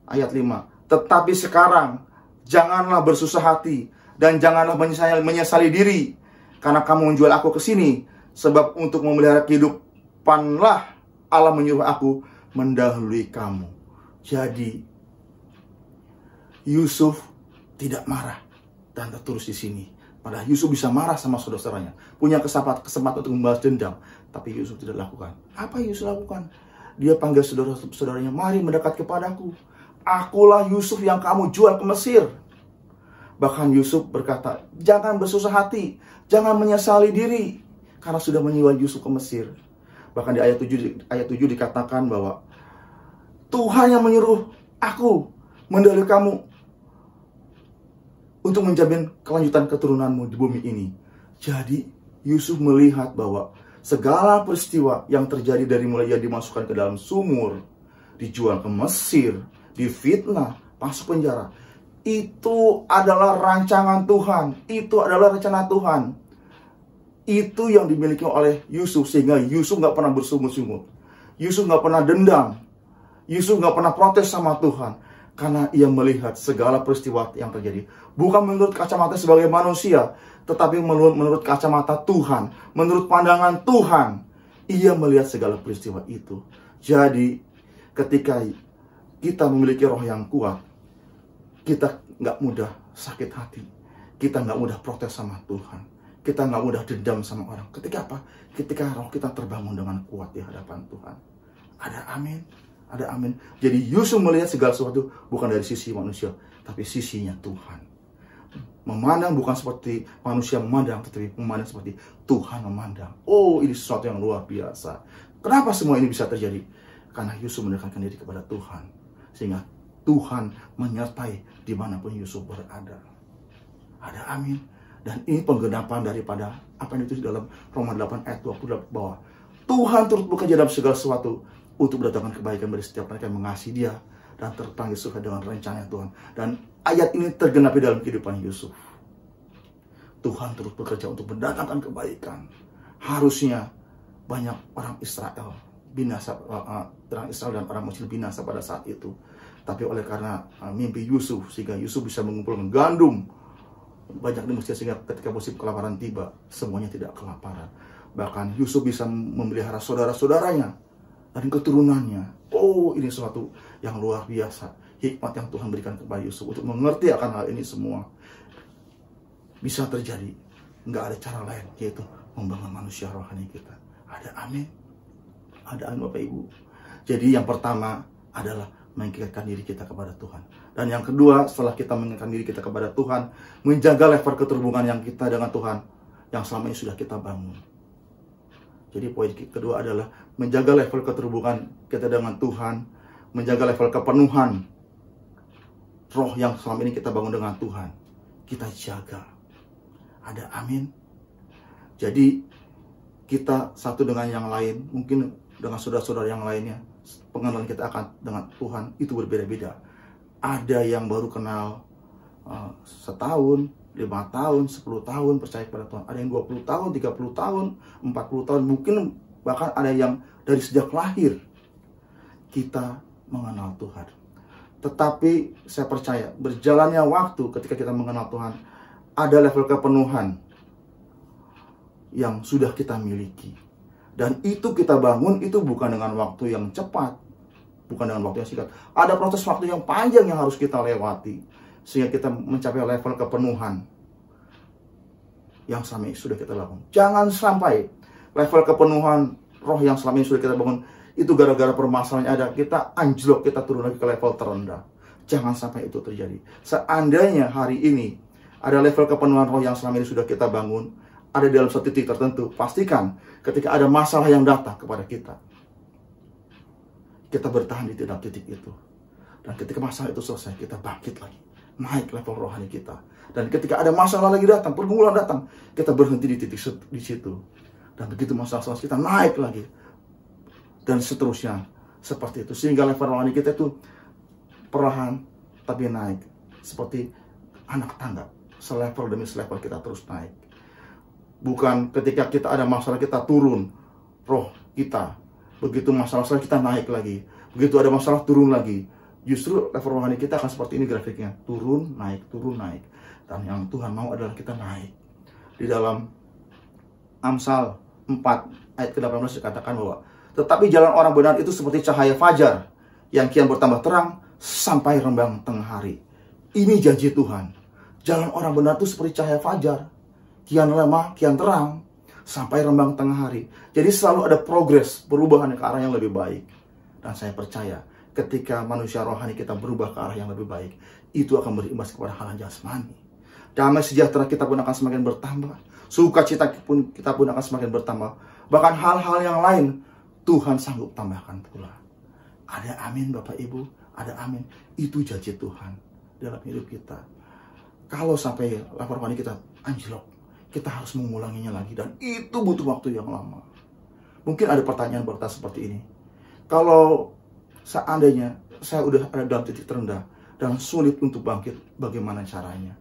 Ayat 5. Tetapi sekarang janganlah bersusah hati dan janganlah menyesali diri karena kamu menjual aku ke sini, sebab untuk memelihara kehidupanlah Allah menyuruh aku mendahului kamu. Jadi Yusuf tidak marah dan tertulis di sini. Padahal Yusuf bisa marah sama saudara-saudaranya, punya kesempatan untuk membalas dendam, tapi Yusuf tidak lakukan. Apa Yusuf lakukan? Dia panggil saudara-saudaranya, mari mendekat kepadaku. Akulah Yusuf yang kamu jual ke Mesir. Bahkan Yusuf berkata, jangan bersusah hati, jangan menyesali diri, karena sudah menjual Yusuf ke Mesir. Bahkan di ayat 7 dikatakan bahwa Tuhan yang menyuruh aku mendahului kamu untuk menjamin kelanjutan keturunanmu di bumi ini. Jadi Yusuf melihat bahwa segala peristiwa yang terjadi dari mulai dia dimasukkan ke dalam sumur, dijual ke Mesir, difitnah, masuk penjara, itu adalah rancangan Tuhan, itu adalah rencana Tuhan. Itu yang dimiliki oleh Yusuf, sehingga Yusuf nggak pernah bersungut-sungut, Yusuf nggak pernah dendam, Yusuf nggak pernah protes sama Tuhan, karena ia melihat segala peristiwa yang terjadi bukan menurut kacamata sebagai manusia, tetapi menurut kacamata Tuhan, menurut pandangan Tuhan. Ia melihat segala peristiwa itu. Jadi ketika kita memiliki roh yang kuat, kita nggak mudah sakit hati, kita nggak mudah protes sama Tuhan, kita nggak mudah dendam sama orang. Ketika apa? Ketika roh kita terbangun dengan kuat di hadapan Tuhan. Ada amin, ada amin. Jadi Yusuf melihat segala sesuatu bukan dari sisi manusia, tapi sisinya Tuhan. Memandang bukan seperti manusia memandang, tetapi memandang seperti Tuhan memandang. Oh, ini sesuatu yang luar biasa. Kenapa semua ini bisa terjadi? Karena Yusuf mendekatkan diri kepada Tuhan, sehingga Tuhan menyertai dimanapun Yusuf berada. Ada amin. Dan ini penggenapan daripada apa yang ditulis dalam Roma 8 ayat 28, bahwa Tuhan turut bekerja dalam segala sesuatu untuk mendatangkan kebaikan bagi setiap mereka yang mengasihi Dia dan terpanggil sesuai dengan rencana Tuhan. Dan ayat ini tergenapi dalam kehidupan Yusuf. Tuhan turut bekerja untuk mendatangkan kebaikan. Harusnya banyak orang Israel binasa, orang Israel dan orang Mesir binasa pada saat itu. Tapi oleh karena mimpi Yusuf, sehingga Yusuf bisa mengumpulkan gandum banyak di Mesir, sehingga ketika musim kelaparan tiba, semuanya tidak kelaparan. Bahkan Yusuf bisa memelihara saudara-saudaranya dan keturunannya. Oh, ini sesuatu yang luar biasa. Hikmat yang Tuhan berikan kepada Yusuf untuk mengerti akan hal ini semua. Bisa terjadi. Nggak ada cara lain, yaitu membangun manusia rohani kita. Ada amin. Ada amin, Bapak Ibu. Jadi yang pertama adalah mengikatkan diri kita kepada Tuhan. Dan yang kedua, setelah kita mengikatkan diri kita kepada Tuhan, menjaga level keterhubungan yang kita dengan Tuhan, yang selama ini sudah kita bangun. Jadi poin kedua adalah menjaga level keterhubungan kita dengan Tuhan, menjaga level kepenuhan roh yang selama ini kita bangun dengan Tuhan. Kita jaga. Ada amin. Jadi kita satu dengan yang lain, mungkin dengan saudara-saudara yang lainnya, pengenalan kita akan dengan Tuhan itu berbeda-beda. Ada yang baru kenal setahun, 5 tahun, 10 tahun percaya kepada Tuhan. Ada yang 20 tahun, 30 tahun, 40 tahun, mungkin bahkan ada yang dari sejak lahir kita mengenal Tuhan. Tetapi saya percaya berjalannya waktu ketika kita mengenal Tuhan, ada level kepenuhan yang sudah kita miliki. Dan itu kita bangun itu bukan dengan waktu yang cepat, bukan dengan waktu yang singkat. Ada proses waktu yang panjang yang harus kita lewati, sehingga kita mencapai level kepenuhan yang selama ini sudah kita bangun. Jangan sampai level kepenuhan roh yang selama ini sudah kita bangun itu gara-gara permasalahan ada, kita anjlok, kita turun lagi ke level terendah. Jangan sampai itu terjadi. Seandainya hari ini ada level kepenuhan roh yang selama ini sudah kita bangun, ada dalam satu titik tertentu, pastikan ketika ada masalah yang datang kepada kita, kita bertahan di dalam titik itu. Dan ketika masalah itu selesai, kita bangkit lagi, naik level rohani kita. Dan ketika ada masalah lagi datang, pergumulan datang, kita berhenti di titik di situ. Dan begitu masalah selesai, kita naik lagi. Dan seterusnya, seperti itu. Sehingga level rohani kita itu perlahan tapi naik. Seperti anak tangga, selevel demi selevel kita terus naik. Bukan ketika kita ada masalah kita turun roh kita. Begitu masalah selesai kita naik lagi. Begitu ada masalah turun lagi. Justru level rohani kita akan seperti ini grafiknya. Turun, naik, turun, naik. Dan yang Tuhan mau adalah kita naik. Di dalam Amsal 4 ayat ke-18 dikatakan bahwa tetapi jalan orang benar itu seperti cahaya fajar yang kian bertambah terang sampai rembang tengah hari. Ini janji Tuhan. Jalan orang benar itu seperti cahaya fajar, kian lemah, kian terang, sampai rembang tengah hari. Jadi selalu ada progres, perubahan ke arah yang lebih baik. Dan saya percaya, ketika manusia rohani kita berubah ke arah yang lebih baik, itu akan berimbas kepada hal jasmani. Damai sejahtera kita pun akan semakin bertambah. Sukacita kita pun akan semakin bertambah. Bahkan hal-hal yang lain Tuhan sanggup tambahkan pula. Ada amin Bapak Ibu, ada amin. Itu janji Tuhan dalam hidup kita. Kalau sampai lapor rohani kita anjlok, kita harus mengulanginya lagi. Dan itu butuh waktu yang lama. Mungkin ada pertanyaan bertanya seperti ini. Kalau seandainya saya udah ada dalam titik terendah dan sulit untuk bangkit, bagaimana caranya?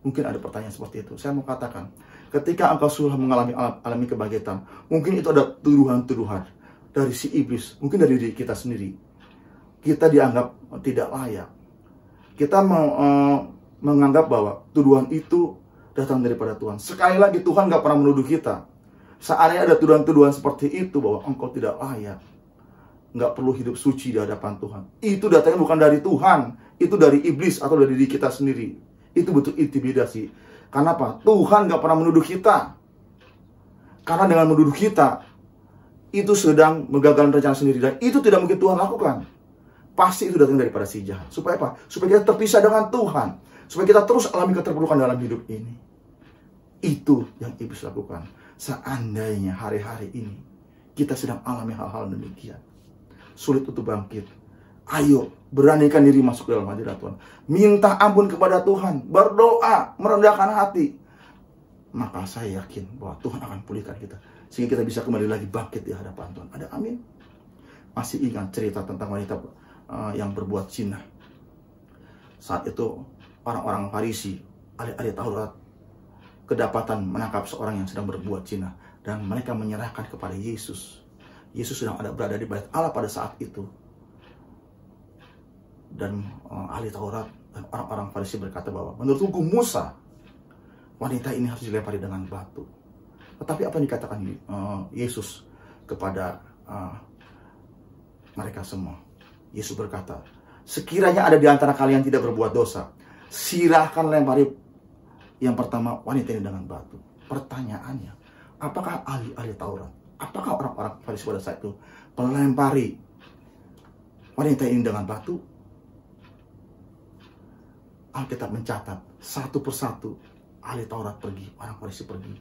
Mungkin ada pertanyaan seperti itu. Saya mau katakan, ketika engkau sudah alami kebangkitan, mungkin itu ada tuduhan-tuduhan dari si iblis, mungkin dari diri kita sendiri. Kita dianggap tidak layak. Kita menganggap bahwa tuduhan itu datang daripada Tuhan. Sekali lagi, Tuhan gak pernah menuduh kita. Seandainya ada tuduhan-tuduhan seperti itu bahwa engkau tidak layak, gak perlu hidup suci di hadapan Tuhan, itu datangnya bukan dari Tuhan, itu dari iblis atau dari diri kita sendiri. Itu butuh intimidasi. Karena apa? Tuhan gak pernah menuduh kita. Karena dengan menuduh kita, itu sedang menggagalkan rencana sendiri. Dan itu tidak mungkin Tuhan lakukan. Pasti itu datang daripada si jahat. Supaya apa? Supaya kita terpisah dengan Tuhan. Supaya kita terus alami keterpurukan dalam hidup ini. Itu yang iblis lakukan. Seandainya hari-hari ini kita sedang alami hal-hal demikian, sulit untuk bangkit, ayo beranikan diri masuk dalam hadirat Tuhan. Minta ampun kepada Tuhan, berdoa, merendahkan hati. Maka saya yakin bahwa Tuhan akan pulihkan kita, sehingga kita bisa kembali lagi bangkit di hadapan Tuhan. Ada amin? Masih ingat cerita tentang wanita yang berbuat zina? Saat itu orang-orang Farisi, ahli-ahli Taurat, kedapatan menangkap seorang yang sedang berbuat zina, dan mereka menyerahkan kepada Yesus. Yesus sedang berada di bait Allah pada saat itu. Dan ahli Taurat dan orang-orang Farisi berkata bahwa menurut hukum Musa, wanita ini harus dilempari dengan batu. Tetapi apa yang dikatakan Yesus kepada mereka semua? Yesus berkata, sekiranya ada di antara kalian tidak berbuat dosa, silahkan lempari yang pertama wanita ini dengan batu. Pertanyaannya, apakah ahli-ahli Taurat, apakah orang-orang Farisi pada saat itu melempari wanita ini dengan batu? Alkitab mencatat satu persatu ahli Taurat pergi, orang Farisi pergi.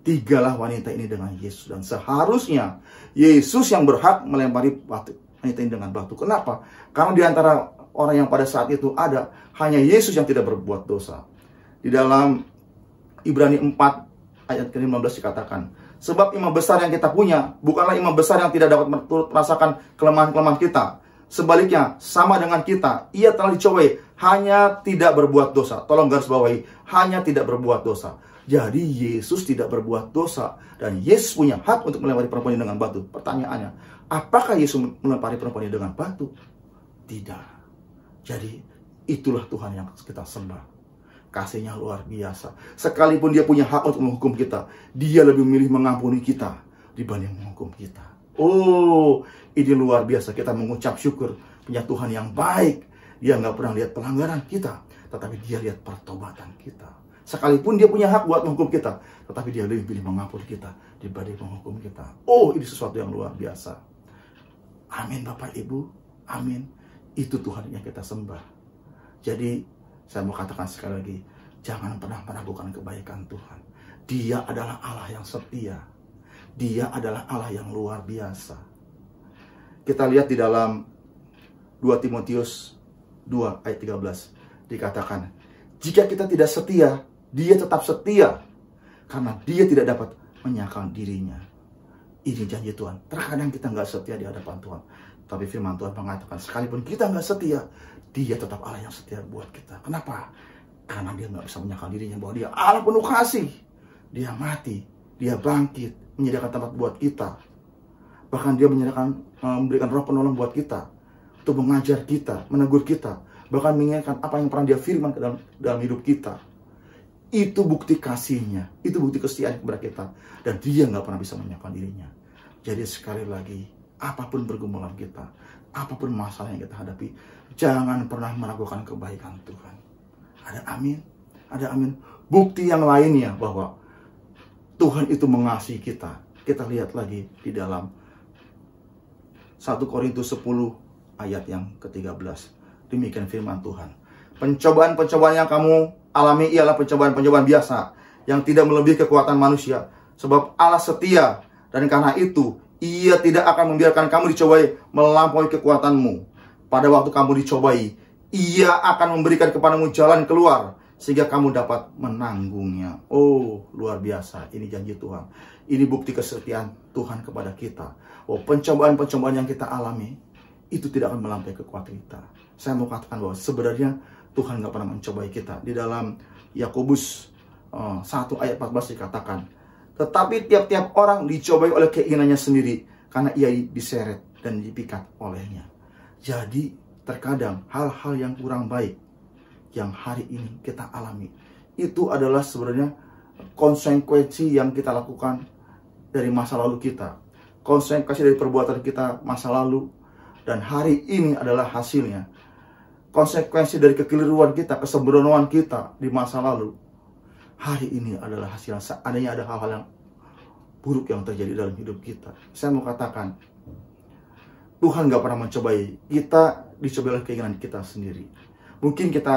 Tinggallah wanita ini dengan Yesus. Dan seharusnya Yesus yang berhak melempari wanita ini dengan batu. Kenapa? Karena di antara orang yang pada saat itu ada, hanya Yesus yang tidak berbuat dosa. Di dalam Ibrani 4 ayat ke-15 dikatakan, sebab imam besar yang kita punya bukanlah imam besar yang tidak dapat merasakan kelemahan-kelemahan kita. Sebaliknya, sama dengan kita, ia telah dicobai, hanya tidak berbuat dosa. Tolong garis bawahi, hanya tidak berbuat dosa. Jadi Yesus tidak berbuat dosa, dan Yesus punya hak untuk melempari perempuan ini dengan batu. Pertanyaannya, apakah Yesus melempari perempuan ini dengan batu? Tidak. Jadi itulah Tuhan yang kita sembah. Kasihnya luar biasa. Sekalipun dia punya hak untuk menghukum kita, dia lebih memilih mengampuni kita dibanding menghukum kita. Oh, ini luar biasa. Kita mengucap syukur punya Tuhan yang baik. Dia nggak pernah lihat pelanggaran kita, tetapi dia lihat pertobatan kita. Sekalipun dia punya hak buat menghukum kita, tetapi dia lebih pilih mengampuni kita dibanding menghukum kita. Oh, ini sesuatu yang luar biasa. Amin Bapak Ibu, amin. Itu Tuhan yang kita sembah. Jadi saya mau katakan sekali lagi, jangan pernah meragukan kebaikan Tuhan. Dia adalah Allah yang setia. Dia adalah Allah yang luar biasa. Kita lihat di dalam 2 Timotius 2 ayat 13. Dikatakan, jika kita tidak setia, dia tetap setia. Karena dia tidak dapat menyangkal dirinya. Ini janji Tuhan. Terkadang kita nggak setia di hadapan Tuhan. Tapi firman Tuhan mengatakan, sekalipun kita nggak setia, dia tetap Allah yang setia buat kita. Kenapa? Karena dia nggak bisa menyangkal dirinya bahwa dia Allah penuh kasih. Dia mati, dia bangkit, menyediakan tempat buat kita. Bahkan dia memberikan roh penolong buat kita, untuk mengajar kita, menegur kita, bahkan mengingatkan apa yang pernah dia firman ke dalam hidup kita. Itu bukti kasihnya, itu bukti kesetiaan kepada kita. Dan dia nggak pernah bisa menyangkal dirinya. Jadi sekali lagi, apapun pergumulan kita, apapun masalah yang kita hadapi, jangan pernah meragukan kebaikan Tuhan. Ada amin? Ada amin? Bukti yang lainnya bahwa Tuhan itu mengasihi kita. Kita lihat lagi di dalam 1 Korintus 10 ayat yang ke-13. Demikian firman Tuhan. Pencobaan-pencobaan yang kamu alami ialah pencobaan-pencobaan biasa yang tidak melebihi kekuatan manusia. Sebab Allah setia, dan karena itu Ia tidak akan membiarkan kamu dicobai melampaui kekuatanmu. Pada waktu kamu dicobai, Ia akan memberikan kepadamu jalan keluar sehingga kamu dapat menanggungnya. Oh, luar biasa. Ini janji Tuhan. Ini bukti kesetiaan Tuhan kepada kita. Oh, pencobaan-pencobaan yang kita alami itu tidak akan melampaui kekuatan kita. Saya mau katakan bahwa sebenarnya Tuhan nggak pernah mencobai kita. Di dalam Yakobus 1 ayat 14 dikatakan, tetapi tiap-tiap orang dicobai oleh keinginannya sendiri, karena ia diseret dan dipikat olehnya. Jadi terkadang hal-hal yang kurang baik yang hari ini kita alami, itu adalah sebenarnya konsekuensi yang kita lakukan dari masa lalu kita. Konsekuensi dari perbuatan kita masa lalu, dan hari ini adalah hasilnya. Konsekuensi dari kekeliruan kita, kesembronoan kita di masa lalu, hari ini adalah hasil. Seandainya ada hal-hal yang buruk yang terjadi dalam hidup kita, saya mau katakan, Tuhan gak pernah mencobai kita, dicobai oleh keinginan kita sendiri. Mungkin kita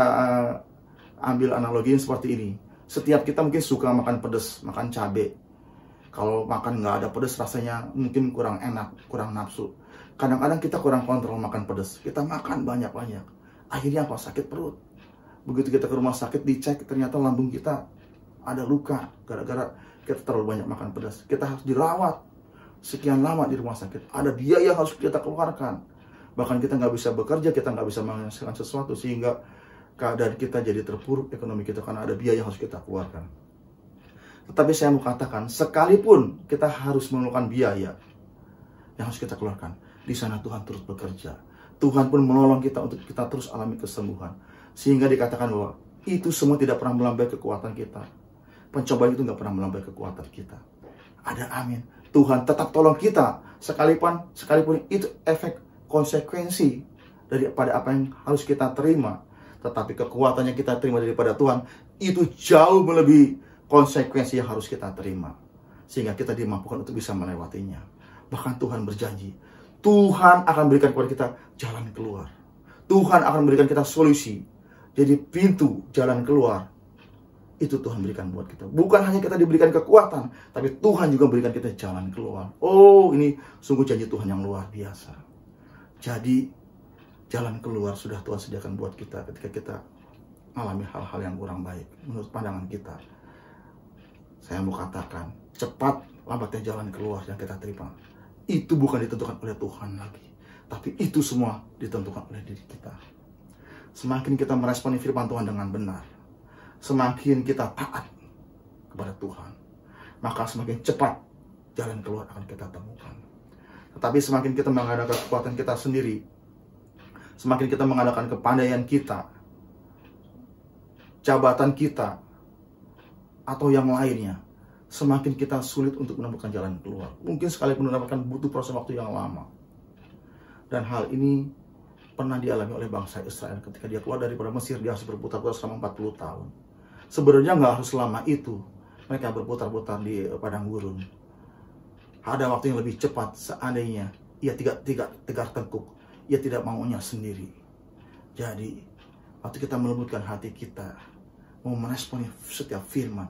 ambil analogi seperti ini. Setiap kita mungkin suka makan pedas, makan cabai. Kalau makan nggak ada pedas, rasanya mungkin kurang enak, kurang nafsu. Kadang-kadang kita kurang kontrol makan pedas. Kita makan banyak-banyak. Akhirnya apa? Sakit perut. Begitu kita ke rumah sakit, dicek, ternyata lambung kita ada luka. Gara-gara kita terlalu banyak makan pedas. Kita harus dirawat sekian lama di rumah sakit. Ada biaya yang harus kita keluarkan. Bahkan kita nggak bisa bekerja, kita nggak bisa menghasilkan sesuatu, sehingga keadaan kita jadi terpuruk ekonomi kita karena ada biaya yang harus kita keluarkan. Tetapi saya mau katakan, sekalipun kita harus mengeluarkan biaya yang harus kita keluarkan, di sana Tuhan terus bekerja. Tuhan pun menolong kita untuk kita terus alami kesembuhan. Sehingga dikatakan bahwa itu semua tidak pernah melampaui kekuatan kita. Pencobaan itu nggak pernah melampaui kekuatan kita. Ada amin. Tuhan tetap tolong kita, sekalipun itu efek konsekuensi daripada apa yang harus kita terima. Tetapi kekuatan yang kita terima daripada Tuhan itu jauh melebihi konsekuensi yang harus kita terima, sehingga kita dimampukan untuk bisa melewatinya. Bahkan Tuhan berjanji, Tuhan akan berikan kepada kita jalan keluar. Tuhan akan memberikan kita solusi. Jadi pintu jalan keluar itu Tuhan berikan buat kita. Bukan hanya kita diberikan kekuatan, tapi Tuhan juga berikan kita jalan keluar. Oh, ini sungguh janji Tuhan yang luar biasa. Jadi jalan keluar sudah Tuhan sediakan buat kita ketika kita mengalami hal-hal yang kurang baik menurut pandangan kita. Saya mau katakan, cepat lambatnya jalan keluar yang kita terima, itu bukan ditentukan oleh Tuhan lagi, tapi itu semua ditentukan oleh diri kita. Semakin kita meresponi firman Tuhan dengan benar, semakin kita taat kepada Tuhan, maka semakin cepat jalan keluar akan kita temukan. Tetapi semakin kita mengandalkan kekuatan kita sendiri, semakin kita mengandalkan kepandaian kita, jabatan kita, atau yang lainnya, semakin kita sulit untuk menemukan jalan keluar. Mungkin sekalipun mendapatkan butuh proses waktu yang lama. Dan hal ini pernah dialami oleh bangsa Israel ketika dia keluar daripada Mesir. Dia harus berputar-putar selama 40 tahun. Sebenarnya nggak harus selama itu mereka berputar-putar di padang gurun. Ada waktu yang lebih cepat seandainya ia tidak tegar tengkuk, ia tidak maunya sendiri. Jadi waktu kita melembutkan hati kita, mau meresponi setiap firman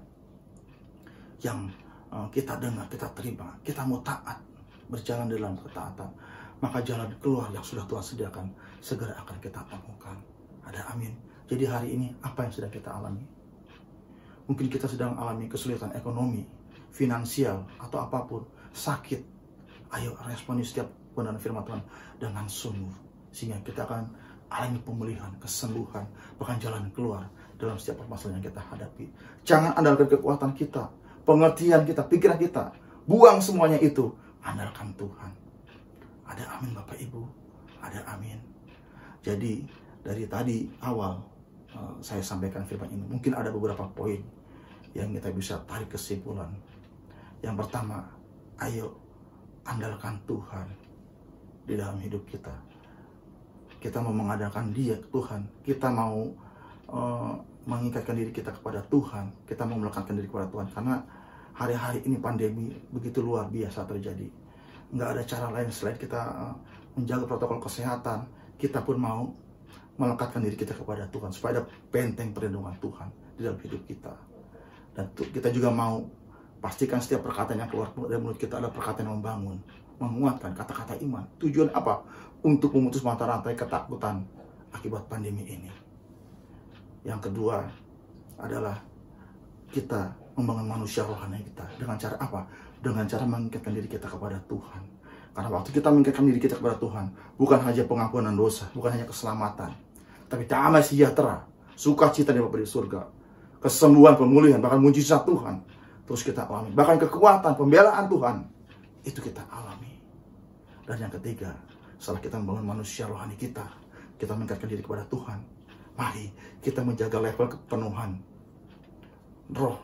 yang kita dengar, kita terima, kita mau taat, berjalan dalam ketaatan, maka jalan keluar yang sudah Tuhan sediakan segera akan kita temukan. Ada amin. Jadi hari ini apa yang sedang kita alami? Mungkin kita sedang alami kesulitan ekonomi, finansial, atau apapun, sakit. Ayo responi setiap kebenaran firman Tuhan dengan sungguh, sehingga kita akan alami pemulihan, kesembuhan, bahkan jalan keluar dalam setiap permasalahan yang kita hadapi. Jangan andalkan kekuatan kita, pengertian kita, pikiran kita. Buang semuanya itu, andalkan Tuhan. Ada amin Bapak Ibu, ada amin. Jadi dari tadi awal saya sampaikan firman ini, mungkin ada beberapa poin yang kita bisa tarik kesimpulan. Yang pertama, ayo andalkan Tuhan di dalam hidup kita. Kita mau mengandalkan Dia, Tuhan. Kita mau mengikatkan diri kita kepada Tuhan. Kita mau melekatkan diri kepada Tuhan. Karena hari-hari ini pandemi begitu luar biasa terjadi. Nggak ada cara lain selain kita menjaga protokol kesehatan. Kita pun mau melekatkan diri kita kepada Tuhan, supaya ada benteng perlindungan Tuhan di dalam hidup kita. Dan kita juga mau pastikan setiap perkataan yang keluar dari mulut kita adalah perkataan yang membangun, menguatkan, kata-kata iman. Tujuan apa? Untuk memutus mata rantai ketakutan akibat pandemi ini. Yang kedua adalah kita membangun manusia rohani kita. Dengan cara apa? Dengan cara mengikatkan diri kita kepada Tuhan. Karena waktu kita mengikatkan diri kita kepada Tuhan, bukan hanya pengampunan dosa, bukan hanya keselamatan, tapi damai sejahtera, sukacita di Bapa di surga, kesembuhan, pemulihan, bahkan mujizat Tuhan terus kita alami. Bahkan kekuatan, pembelaan Tuhan itu kita alami. Dan yang ketiga, setelah kita membangun manusia rohani kita mengikatkan diri kepada Tuhan, mari kita menjaga level kepenuhan roh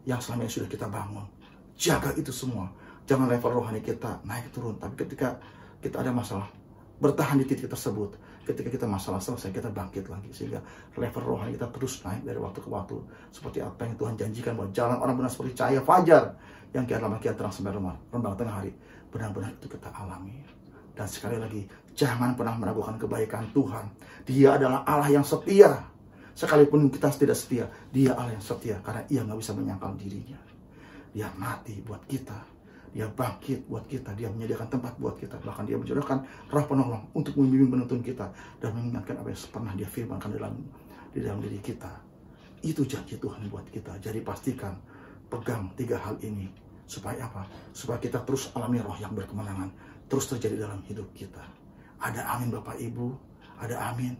yang selama ini sudah kita bangun. Jaga itu semua. Jangan level rohani kita naik turun. Tapi ketika kita ada masalah, bertahan di titik tersebut. Ketika kita masalah selesai, kita bangkit lagi. Sehingga level rohani kita terus naik dari waktu ke waktu. Seperti apa yang Tuhan janjikan, bahwa jalan orang benar seperti cahaya fajar yang kian lama kian terang sampai rembang tengah hari. Benar-benar itu kita alami. Dan sekali lagi, jangan pernah meragukan kebaikan Tuhan. Dia adalah Allah yang setia. Sekalipun kita tidak setia, Dia Allah yang setia. Karena Ia nggak bisa menyangkal dirinya. Dia mati buat kita. Dia bangkit buat kita, Dia menyediakan tempat buat kita. Bahkan Dia mencurahkan Roh Penolong untuk membimbing menuntun kita dan mengingatkan apa yang pernah Dia firmankan di dalam diri kita. Itu janji Tuhan buat kita. Jadi pastikan pegang 3 hal ini. Supaya apa? Supaya kita terus alami roh yang berkemenangan, terus terjadi dalam hidup kita. Ada amin Bapak Ibu, ada amin.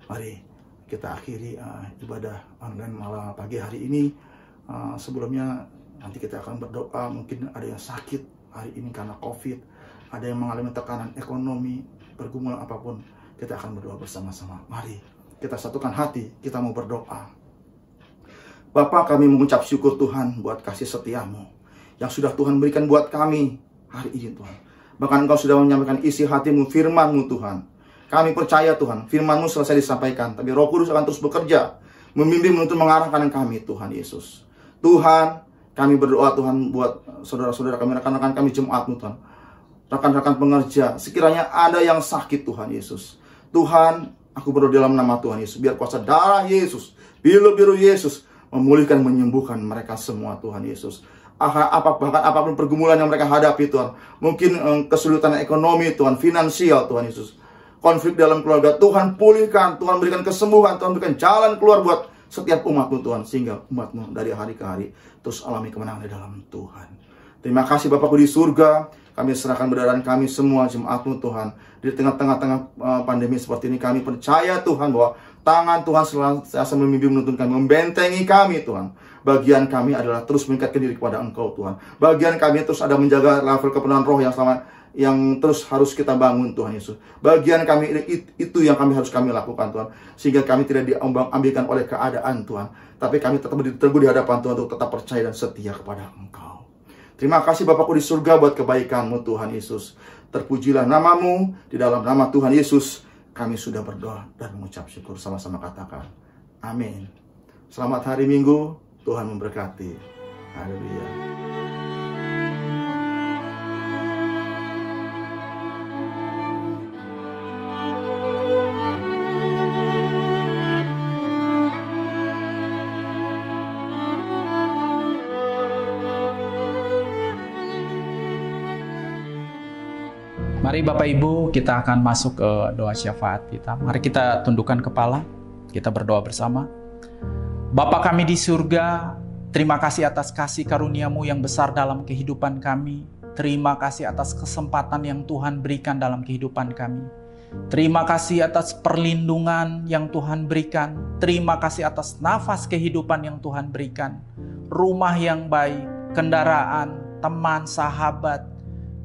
Mari kita akhiri ibadah online malam pagi hari ini. Sebelumnya nanti kita akan berdoa. Mungkin ada yang sakit hari ini karena COVID, ada yang mengalami tekanan ekonomi, pergumulan apapun. Kita akan berdoa bersama-sama. Mari kita satukan hati, kita mau berdoa. Bapa, kami mengucap syukur Tuhan buat kasih setia-Mu yang sudah Tuhan berikan buat kami hari ini Tuhan. Bahkan Engkau sudah menyampaikan isi hati-Mu, firman-Mu Tuhan. Kami percaya Tuhan, firman-Mu selesai disampaikan, tapi Roh Kudus akan terus bekerja, membimbing, menuntun, mengarahkan kami Tuhan Yesus. Tuhan, kami berdoa Tuhan buat saudara-saudara kami, rekan-rekan kami jemaat-Mu Tuhan, rekan-rekan pengerja, sekiranya ada yang sakit Tuhan Yesus. Tuhan, aku berdoa dalam nama Tuhan Yesus, biar kuasa darah Yesus, biru-biru Yesus, memulihkan, menyembuhkan mereka semua Tuhan Yesus. Bahkan apapun pergumulan yang mereka hadapi Tuhan, mungkin kesulitan ekonomi Tuhan, finansial Tuhan Yesus, konflik dalam keluarga, Tuhan pulihkan, Tuhan berikan kesembuhan, Tuhan berikan jalan keluar buat setiap umat-Mu Tuhan, sehingga umat-Mu dari hari ke hari terus alami kemenangan di dalam Tuhan. Terima kasih Bapakku di surga, kami serahkan berdaraan kami semua jemaat-Mu Tuhan. Di tengah-tengah pandemi seperti ini, kami percaya Tuhan bahwa tangan Tuhan senantiasa membimbing, menuntun kami, membentengi kami Tuhan. Bagian kami adalah terus meningkatkan diri kepada Engkau Tuhan. Bagian kami terus ada menjaga level kepenuhan roh yang terus harus kita bangun Tuhan Yesus. Bagian kami itu yang harus kami lakukan Tuhan, sehingga kami tidak diambil-ambilkan oleh keadaan Tuhan, tapi kami tetap diteguh di hadapan Tuhan untuk tetap percaya dan setia kepada Engkau. Terima kasih Bapakku di surga buat kebaikan-Mu Tuhan Yesus. Terpujilah nama-Mu, di dalam nama Tuhan Yesus kami sudah berdoa dan mengucap syukur. Sama-sama katakan amin. Selamat hari Minggu, Tuhan memberkati. Haleluya. Mari Bapak Ibu, kita akan masuk ke doa syafaat kita. Mari kita tundukkan kepala, kita berdoa bersama. Bapa kami di surga, terima kasih atas kasih karunia-Mu yang besar dalam kehidupan kami. Terima kasih atas kesempatan yang Tuhan berikan dalam kehidupan kami. Terima kasih atas perlindungan yang Tuhan berikan. Terima kasih atas nafas kehidupan yang Tuhan berikan. Rumah yang baik, kendaraan, teman, sahabat.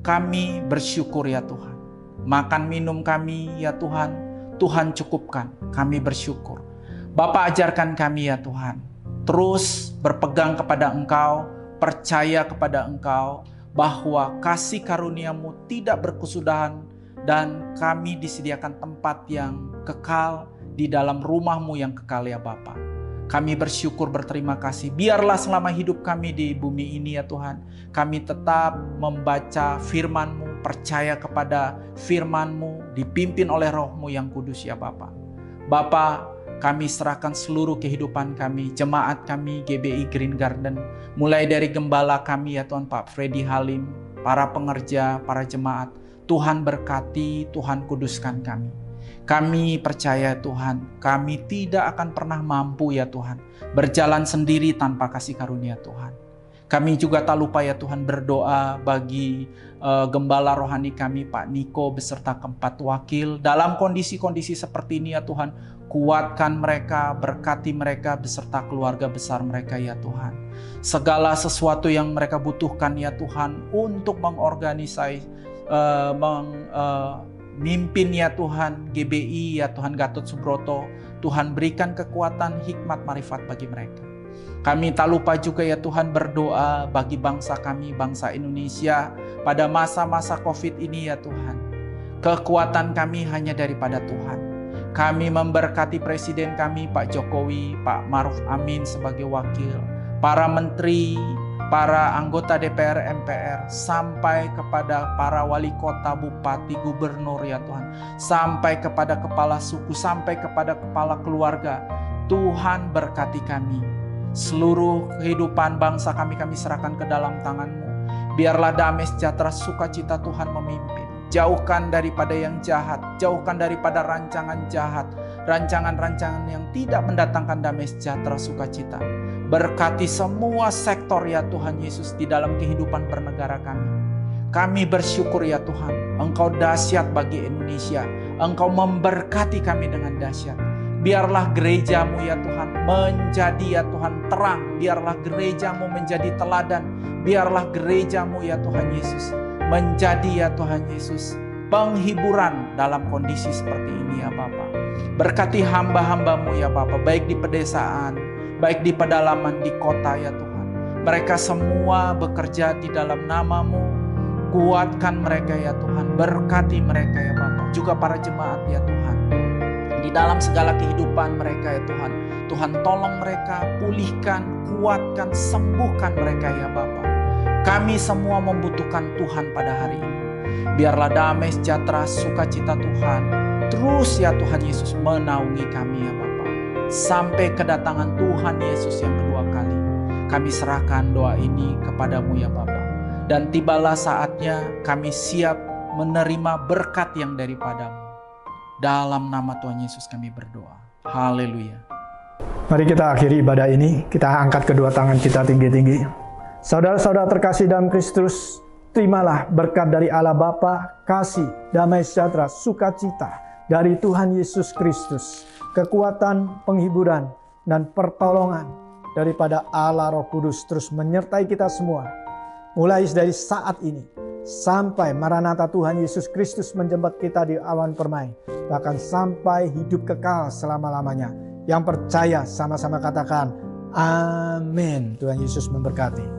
Kami bersyukur ya Tuhan. Makan minum kami ya Tuhan, Tuhan cukupkan. Kami bersyukur. Bapa, ajarkan kami ya Tuhan, terus berpegang kepada Engkau, percaya kepada Engkau, bahwa kasih karunia-Mu tidak berkesudahan, dan kami disediakan tempat yang kekal di dalam rumah-Mu yang kekal ya Bapa. Kami bersyukur, berterima kasih. Biarlah selama hidup kami di bumi ini ya Tuhan, kami tetap membaca firman-Mu, percaya kepada firman-Mu, dipimpin oleh Roh-Mu yang kudus ya Bapa. Bapa, kami serahkan seluruh kehidupan kami, jemaat kami, GBI Green Garden, mulai dari gembala kami ya Tuhan, Pak Freddy Halim, para pengerja, para jemaat. Tuhan berkati, Tuhan kuduskan kami. Kami percaya Tuhan, kami tidak akan pernah mampu ya Tuhan, berjalan sendiri tanpa kasih karunia Tuhan. Kami juga tak lupa ya Tuhan berdoa bagi gembala rohani kami Pak Niko beserta keempat wakil. Dalam kondisi-kondisi seperti ini ya Tuhan, kuatkan mereka, berkati mereka beserta keluarga besar mereka ya Tuhan. Segala sesuatu yang mereka butuhkan ya Tuhan untuk mengorganisasi, mimpin ya Tuhan GBI ya Tuhan Gatot Subroto, Tuhan berikan kekuatan, hikmat, marifat bagi mereka. Kami tak lupa juga ya Tuhan berdoa bagi bangsa kami, bangsa Indonesia pada masa-masa COVID ini ya Tuhan. Kekuatan kami hanya daripada Tuhan. Kami memberkati Presiden kami Pak Jokowi, Pak Maruf Amin sebagai wakil, para menteri, para anggota DPR, MPR, sampai kepada para wali kota, bupati, gubernur ya Tuhan, sampai kepada kepala suku, sampai kepada kepala keluarga. Tuhan berkati kami. Seluruh kehidupan bangsa kami serahkan ke dalam tangan-Mu. Biarlah damai sejahtera sukacita Tuhan memimpin. Jauhkan daripada yang jahat, jauhkan daripada rancangan jahat, rancangan-rancangan yang tidak mendatangkan damai sejahtera sukacita. Berkati semua sektor ya Tuhan Yesus di dalam kehidupan bernegara kami. Kami bersyukur ya Tuhan, Engkau dahsyat bagi Indonesia. Engkau memberkati kami dengan dahsyat. Biarlah gereja-Mu ya Tuhan menjadi ya Tuhan terang. Biarlah gereja-Mu menjadi teladan. Biarlah gereja-Mu ya Tuhan Yesus menjadi ya Tuhan Yesus penghiburan dalam kondisi seperti ini ya Bapa. Berkati hamba-hamba-Mu ya Bapa, baik di pedesaan, baik di pedalaman, di kota ya Tuhan. Mereka semua bekerja di dalam nama-Mu. Kuatkan mereka ya Tuhan, berkati mereka ya Bapa. Juga para jemaat ya Tuhan, di dalam segala kehidupan mereka ya Tuhan. Tuhan tolong mereka, pulihkan, kuatkan, sembuhkan mereka ya Bapa. Kami semua membutuhkan Tuhan pada hari ini. Biarlah damai sejahtera sukacita Tuhan terus ya Tuhan Yesus menaungi kami ya Bapa. Sampai kedatangan Tuhan Yesus yang kedua kali. Kami serahkan doa ini kepadamu ya Bapa. Dan tibalah saatnya kami siap menerima berkat yang daripadamu. Dalam nama Tuhan Yesus kami berdoa. Haleluya. Mari kita akhiri ibadah ini. Kita angkat kedua tangan kita tinggi-tinggi. Saudara-saudara terkasih dalam Kristus, terimalah berkat dari Allah Bapa, kasih, damai sejahtera, sukacita dari Tuhan Yesus Kristus, kekuatan, penghiburan, dan pertolongan daripada Allah Roh Kudus terus menyertai kita semua. Mulai dari saat ini, sampai Maranatha Tuhan Yesus Kristus menjemput kita di awan permai, bahkan sampai hidup kekal selama-lamanya. Yang percaya sama-sama katakan, amin. Tuhan Yesus memberkati.